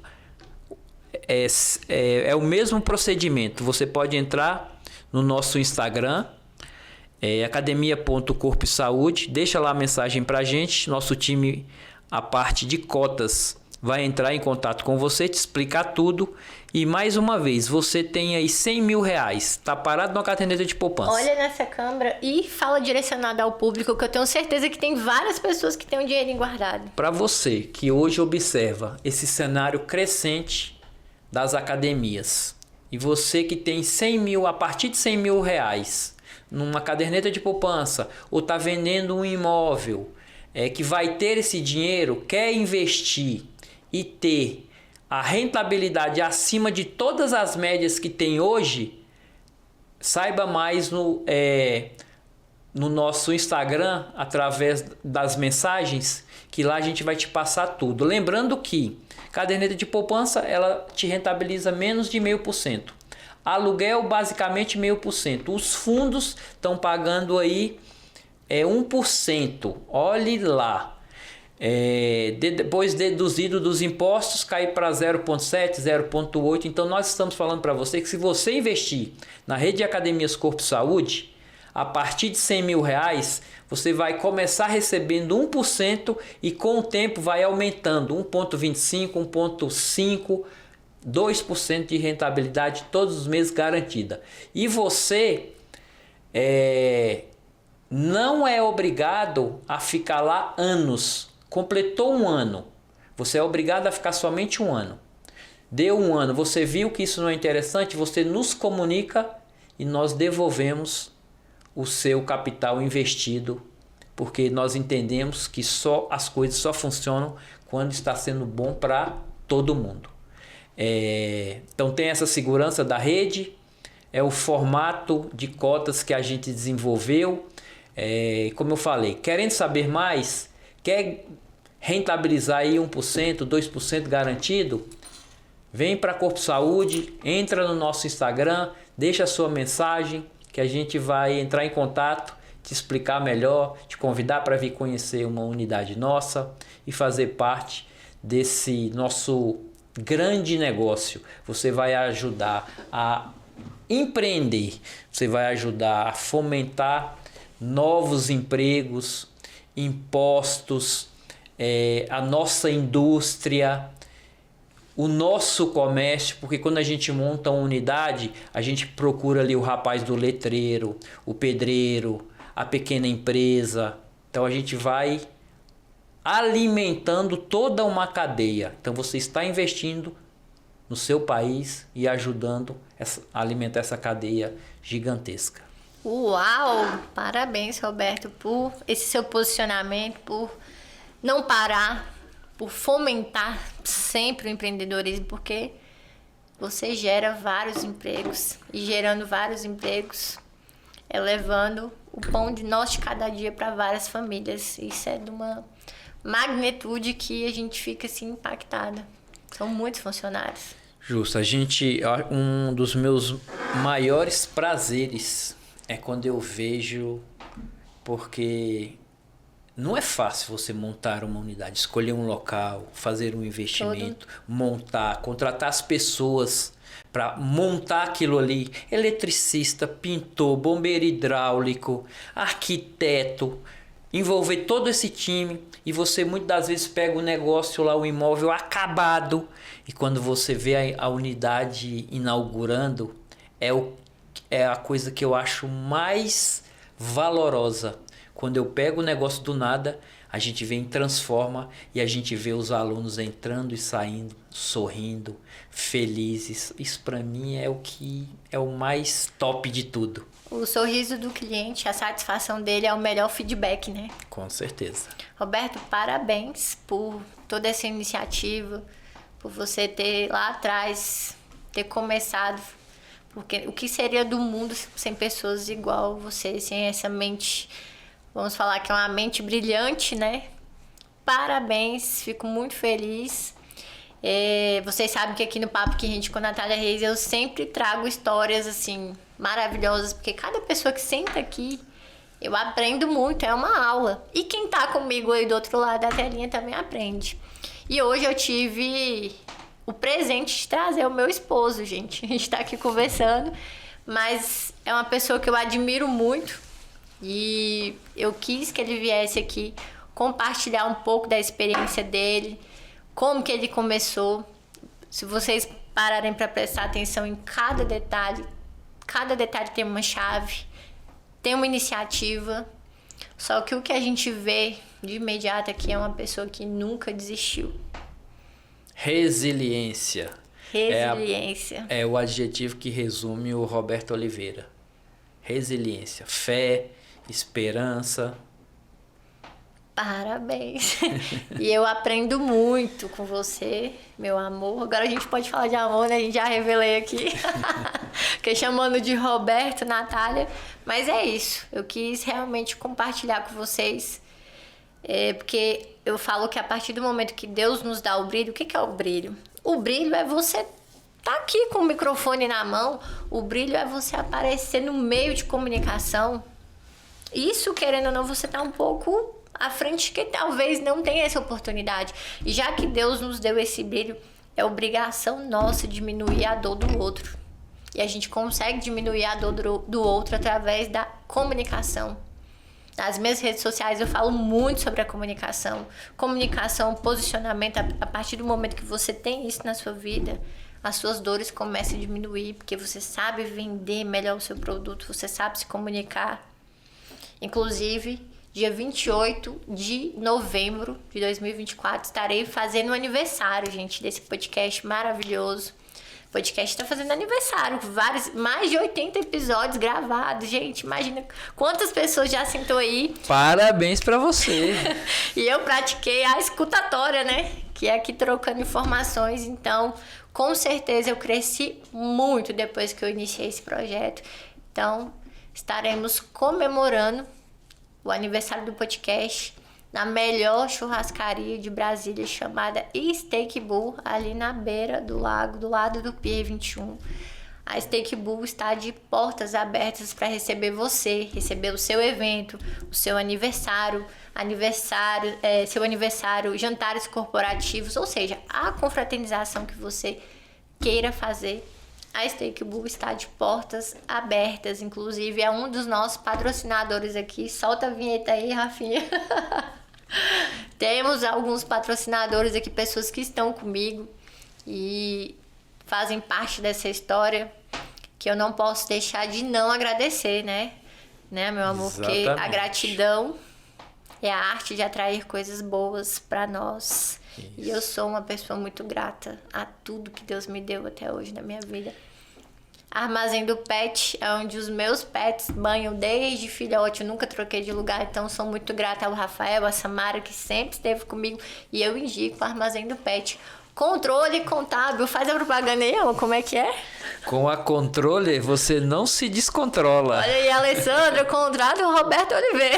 é o mesmo procedimento. Você pode entrar no nosso Instagram, academia.corposaúde, deixa lá a mensagem pra gente, nosso time, a parte de cotas, vai entrar em contato com você, te explicar tudo. E mais uma vez, você tem aí 100 mil reais, tá parado numa caderneta de poupança. Olha nessa câmera e fala direcionado ao público, que eu tenho certeza que tem várias pessoas que têm um dinheirinho guardado. Para você que hoje observa esse cenário crescente das academias, e você que tem 100 mil, a partir de 100 mil reais, numa caderneta de poupança, ou está vendendo um imóvel, que vai ter esse dinheiro, quer investir e ter a rentabilidade acima de todas as médias que tem hoje, saiba mais no nosso Instagram, através das mensagens, que lá a gente vai te passar tudo. Lembrando que caderneta de poupança, ela te rentabiliza menos de 0,5%. Aluguel, basicamente 0,5%. Os fundos estão pagando aí 1%. Olhe lá. Depois deduzido dos impostos, cai para 0,7%, 0,8%. Então nós estamos falando para você que se você investir na rede de academias Corpo Saúde, a partir de 100 mil reais, você vai começar recebendo 1% e com o tempo vai aumentando 1,25%, 1,5%, 2% de rentabilidade todos os meses garantida. E você não é obrigado a ficar lá anos. Completou um ano, você é obrigado a ficar somente um ano. Deu um ano, você viu que isso não é interessante, você nos comunica e nós devolvemos o seu capital investido, porque nós entendemos que as coisas só funcionam quando está sendo bom para todo mundo. Então tem essa segurança da rede, é o formato de cotas que a gente desenvolveu. Como eu falei, querendo saber mais, quer rentabilizar aí 1%, 2% garantido? Vem para Corpo Saúde, entra no nosso Instagram, deixa a sua mensagem que a gente vai entrar em contato, te explicar melhor, te convidar para vir conhecer uma unidade nossa e fazer parte desse nosso grande negócio. Você vai ajudar a empreender, você vai ajudar a fomentar novos empregos, impostos, a nossa indústria, o nosso comércio, porque quando a gente monta uma unidade, a gente procura ali o rapaz do letreiro, o pedreiro, a pequena empresa. Então a gente vai alimentando toda uma cadeia. Então você está investindo no seu país e ajudando a alimentar essa cadeia gigantesca. Uau! Parabéns, Roberto, por esse seu posicionamento, por não parar, por fomentar sempre o empreendedorismo, porque você gera vários empregos e gerando vários empregos é levando o pão de nós de cada dia para várias famílias. Isso é de uma magnitude que a gente fica assim impactada. São muitos funcionários. Justo. Um dos meus maiores prazeres é quando eu vejo, porque não é fácil você montar uma unidade, escolher um local, fazer um investimento, montar, contratar as pessoas para montar aquilo ali. Eletricista, pintor, bombeiro hidráulico, arquiteto, envolver todo esse time, e você muitas das vezes pega o negócio lá, o imóvel acabado, e quando você vê a unidade inaugurando, é a coisa que eu acho mais valorosa. Quando eu pego o negócio do nada, a gente vem e transforma, e a gente vê os alunos entrando e saindo, sorrindo, felizes. Isso para mim é o que é o mais top de tudo. O sorriso do cliente, a satisfação dele é o melhor feedback, né? Com certeza. Roberto, parabéns por toda essa iniciativa, por você ter lá atrás, ter começado. Porque o que seria do mundo sem pessoas igual você, sem essa mente, vamos falar que é uma mente brilhante, né? Parabéns, fico muito feliz. Vocês sabem que aqui no Papo que Rende com Natália Reis eu sempre trago histórias assim maravilhosas, porque cada pessoa que senta aqui eu aprendo muito, é uma aula. E quem tá comigo aí do outro lado da telinha também aprende. E hoje eu tive o presente de trazer o meu esposo, gente. A gente tá aqui conversando, mas é uma pessoa que eu admiro muito e eu quis que ele viesse aqui compartilhar um pouco da experiência dele, como que ele começou. Se vocês pararem para prestar atenção em cada detalhe tem uma chave, tem uma iniciativa. Só que o que a gente vê de imediato aqui é uma pessoa que nunca desistiu. Resiliência. Resiliência. É o adjetivo que resume o Roberto Oliveira. Resiliência, fé, esperança. Parabéns. E eu aprendo muito com você, meu amor. Agora a gente pode falar de amor, né? A gente já revelei aqui. Fiquei chamando de Roberto, Natália. Mas é isso. Eu quis realmente compartilhar com vocês. Porque eu falo que a partir do momento que Deus nos dá o brilho, o que é o brilho? O brilho é você tá aqui com o microfone na mão. O brilho é você aparecer no meio de comunicação. Isso, querendo ou não, você tá um pouco à frente que talvez não tenha essa oportunidade. E já que Deus nos deu esse brilho, é obrigação nossa diminuir a dor do outro. E a gente consegue diminuir a dor do outro através da comunicação. Nas minhas redes sociais eu falo muito sobre a comunicação. Comunicação, posicionamento. A partir do momento que você tem isso na sua vida, as suas dores começam a diminuir, porque você sabe vender melhor o seu produto, você sabe se comunicar. Inclusive, dia 28 de novembro de 2024, estarei fazendo o aniversário, gente, desse podcast maravilhoso. O podcast está fazendo aniversário, mais de 80 episódios gravados. Gente, imagina quantas pessoas já sentou aí. Parabéns para você. E eu pratiquei a escutatória, né? que é aqui trocando informações. Então, com certeza eu cresci muito depois que eu iniciei esse projeto. Então, estaremos comemorando o aniversário do podcast na melhor churrascaria de Brasília, chamada Steak Bull, ali na beira do lago, do lado do Pier 21. A Steak Bull está de portas abertas para receber você, receber o seu evento, o seu aniversário, seu aniversário, jantares corporativos, ou seja, a confraternização que você queira fazer. A Steak Bull está de portas abertas, inclusive é um dos nossos patrocinadores aqui. Solta a vinheta aí, Rafinha. Temos alguns patrocinadores aqui, pessoas que estão comigo e fazem parte dessa história, que eu não posso deixar de não agradecer, né, meu amor? Exatamente. Porque a gratidão é a arte de atrair coisas boas para nós. Isso. E eu sou uma pessoa muito grata a tudo que Deus me deu até hoje na minha vida. Armazém do Pet é onde os meus pets banham desde filhote, eu nunca troquei de lugar, então sou muito grata ao Rafael, a Samara, que sempre esteve comigo, e eu indico o Armazém do Pet. Controle contábil, faz a propaganda aí, amor, como é que é? Com a Controle, você não se descontrola. Olha aí, Alessandra, contrata o Roberto Oliveira.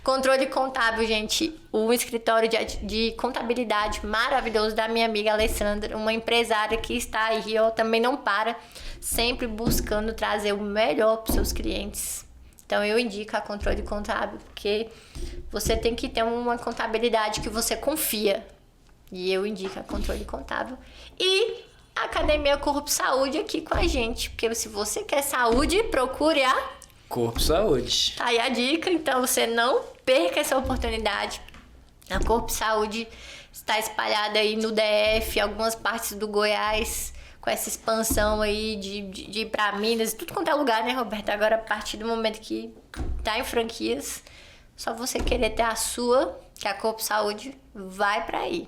Controle contábil, gente, um escritório de contabilidade maravilhoso da minha amiga Alessandra, uma empresária que está aí, ó, também não para, sempre buscando trazer o melhor para os seus clientes. Então eu indico a Controle Contábil, porque você tem que ter uma contabilidade que você confia. E eu indico a Controle Contábil. E a Academia Corpo Saúde aqui com a gente. Porque se você quer saúde, procure a Corpo Saúde. Tá aí a dica, então você não perca essa oportunidade. A Corpo Saúde está espalhada aí no DF, algumas partes do Goiás, com essa expansão aí de ir pra Minas, tudo quanto é lugar, né, Roberto? Agora, a partir do momento que tá em franquias, só você querer ter a sua, que a Corpo Saúde vai pra aí.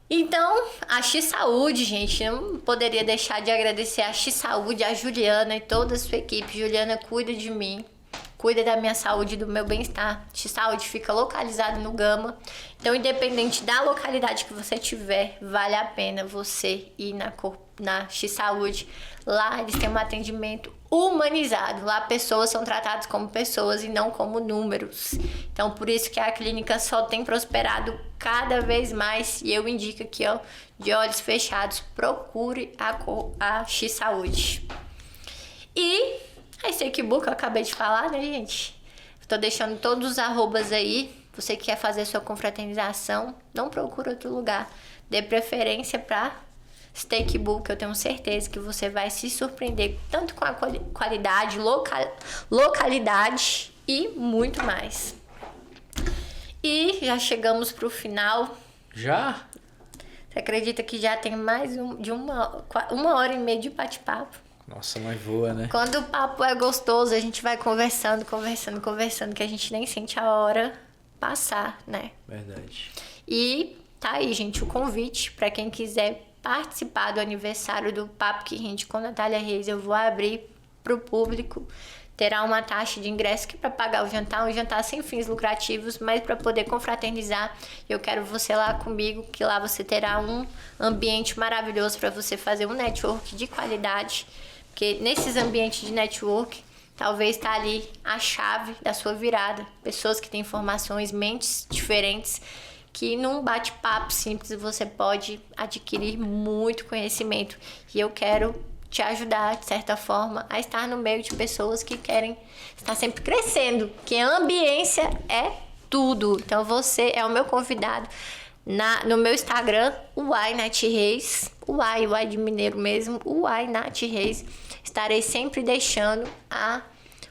Então, a X Saúde, gente, eu não poderia deixar de agradecer a X Saúde, a Juliana e toda a sua equipe. Juliana cuida de mim, cuida da minha saúde e do meu bem-estar. X Saúde fica localizado no Gama. Então, independente da localidade que você tiver, vale a pena você ir na X Saúde. Lá eles têm um atendimento humanizado. Lá pessoas são tratadas como pessoas e não como números. Então, por isso que a clínica só tem prosperado cada vez mais. E eu indico aqui, ó, de olhos fechados, procure a X Saúde. E a Steak Bull, que eu acabei de falar, né, gente? Tô deixando todos os arrobas aí. Você que quer fazer sua confraternização, não procura outro lugar. Dê preferência para Steak Bull, que eu tenho certeza que você vai se surpreender tanto com a qualidade, localidade e muito mais. E já chegamos pro final. Já? Você acredita que já tem mais de uma hora e meia de bate-papo? Nossa, mas voa, né? Quando o papo é gostoso, a gente vai conversando, que a gente nem sente a hora passar, né? Verdade. E tá aí, gente, o convite para quem quiser participar do aniversário do Papo que Rende com Natália Reis. Eu vou abrir pro público. Terá uma taxa de ingresso que para pagar o jantar, um jantar sem fins lucrativos, mas para poder confraternizar, eu quero você lá comigo, que lá você terá um ambiente maravilhoso para você fazer um network de qualidade, porque nesses ambientes de network, talvez está ali a chave da sua virada. Pessoas que têm informações, mentes diferentes, que num bate-papo simples você pode adquirir muito conhecimento. E eu quero te ajudar, de certa forma, a estar no meio de pessoas que querem estar sempre crescendo, que a ambiência é tudo. Então você é o meu convidado no meu Instagram, Uai Nath Reis, Uai de mineiro mesmo, Uai Nath Reis. Estarei sempre deixando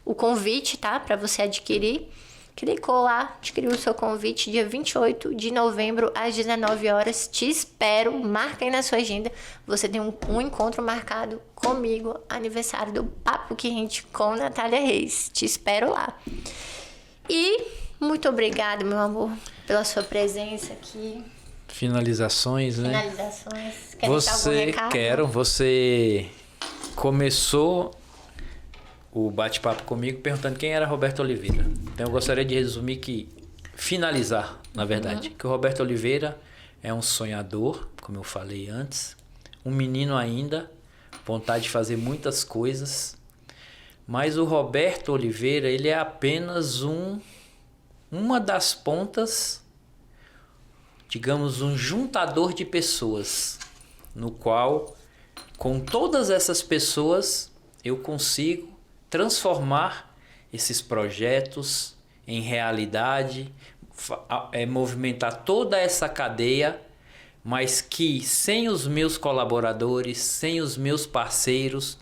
o convite, tá? Para você adquirir. Clicou lá, adquiriu o seu convite, dia 28 de novembro, às 19 horas. Te espero, marca aí na sua agenda. Você tem um encontro marcado comigo, aniversário do Papo que Rende com Natália Reis. Te espero lá. E muito obrigada, meu amor, pela sua presença aqui. Finalizações, né? Finalizações. Quer deixar algum recado? Você começou o bate-papo comigo perguntando quem era Roberto Oliveira. Então eu gostaria de finalizar, na verdade, que o Roberto Oliveira é um sonhador, como eu falei antes, um menino ainda, vontade de fazer muitas coisas, mas o Roberto Oliveira, ele é apenas uma das pontas, digamos, um juntador de pessoas, no qual, com todas essas pessoas, eu consigo transformar esses projetos em realidade, movimentar toda essa cadeia, mas que sem os meus colaboradores, sem os meus parceiros,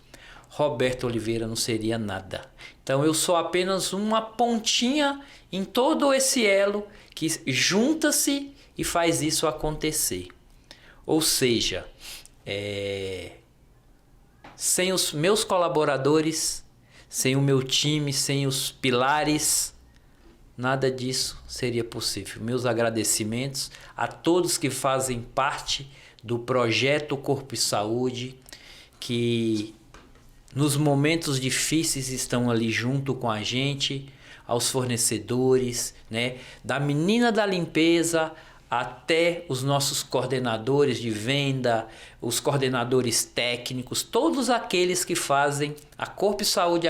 Roberto Oliveira não seria nada. Então eu sou apenas uma pontinha em todo esse elo que junta-se e faz isso acontecer. Ou seja, sem os meus colaboradores, sem o meu time, sem os pilares, nada disso seria possível. Meus agradecimentos a todos que fazem parte do projeto Corpo e Saúde, que nos momentos difíceis estão ali junto com a gente, aos fornecedores, né? Da menina da limpeza até os nossos coordenadores de venda, os coordenadores técnicos, todos aqueles que fazem a Corpo e Saúde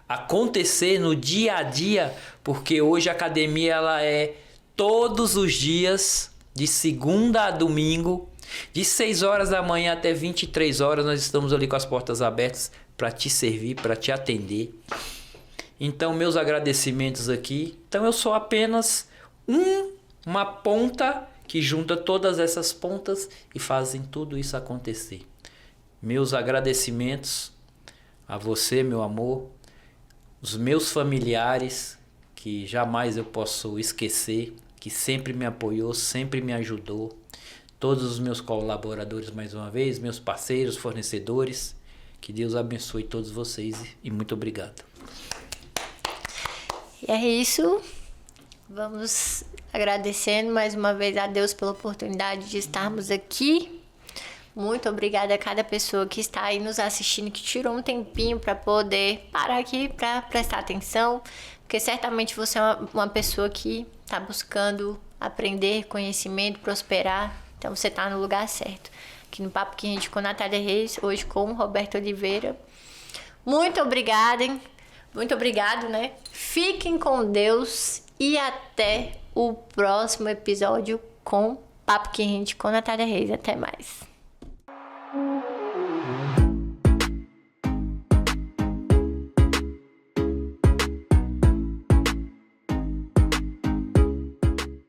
acontecer no dia a dia, porque hoje a academia ela é todos os dias, de segunda a domingo, de 6 horas da manhã até 23 horas, nós estamos ali com as portas abertas para te servir, para te atender. Então, meus agradecimentos aqui. Então, eu sou apenas uma ponta que junta todas essas pontas e fazem tudo isso acontecer. Meus agradecimentos a você, meu amor, os meus familiares, que jamais eu posso esquecer, que sempre me apoiou, sempre me ajudou. Todos os meus colaboradores, mais uma vez, meus parceiros, fornecedores, que Deus abençoe todos vocês e muito obrigado. E é isso. Vamos agradecendo mais uma vez a Deus pela oportunidade de estarmos aqui. Muito obrigada a cada pessoa que está aí nos assistindo, que tirou um tempinho para poder parar aqui para prestar atenção, porque certamente você é uma pessoa que está buscando aprender conhecimento, prosperar. Então você está no lugar certo. Aqui no Papo que Rende com Natália Reis, hoje com o Roberto Oliveira. Muito obrigada, hein? Muito obrigado, né? Fiquem com Deus e até o próximo episódio com Papo que Rende com Natália Reis. Até mais.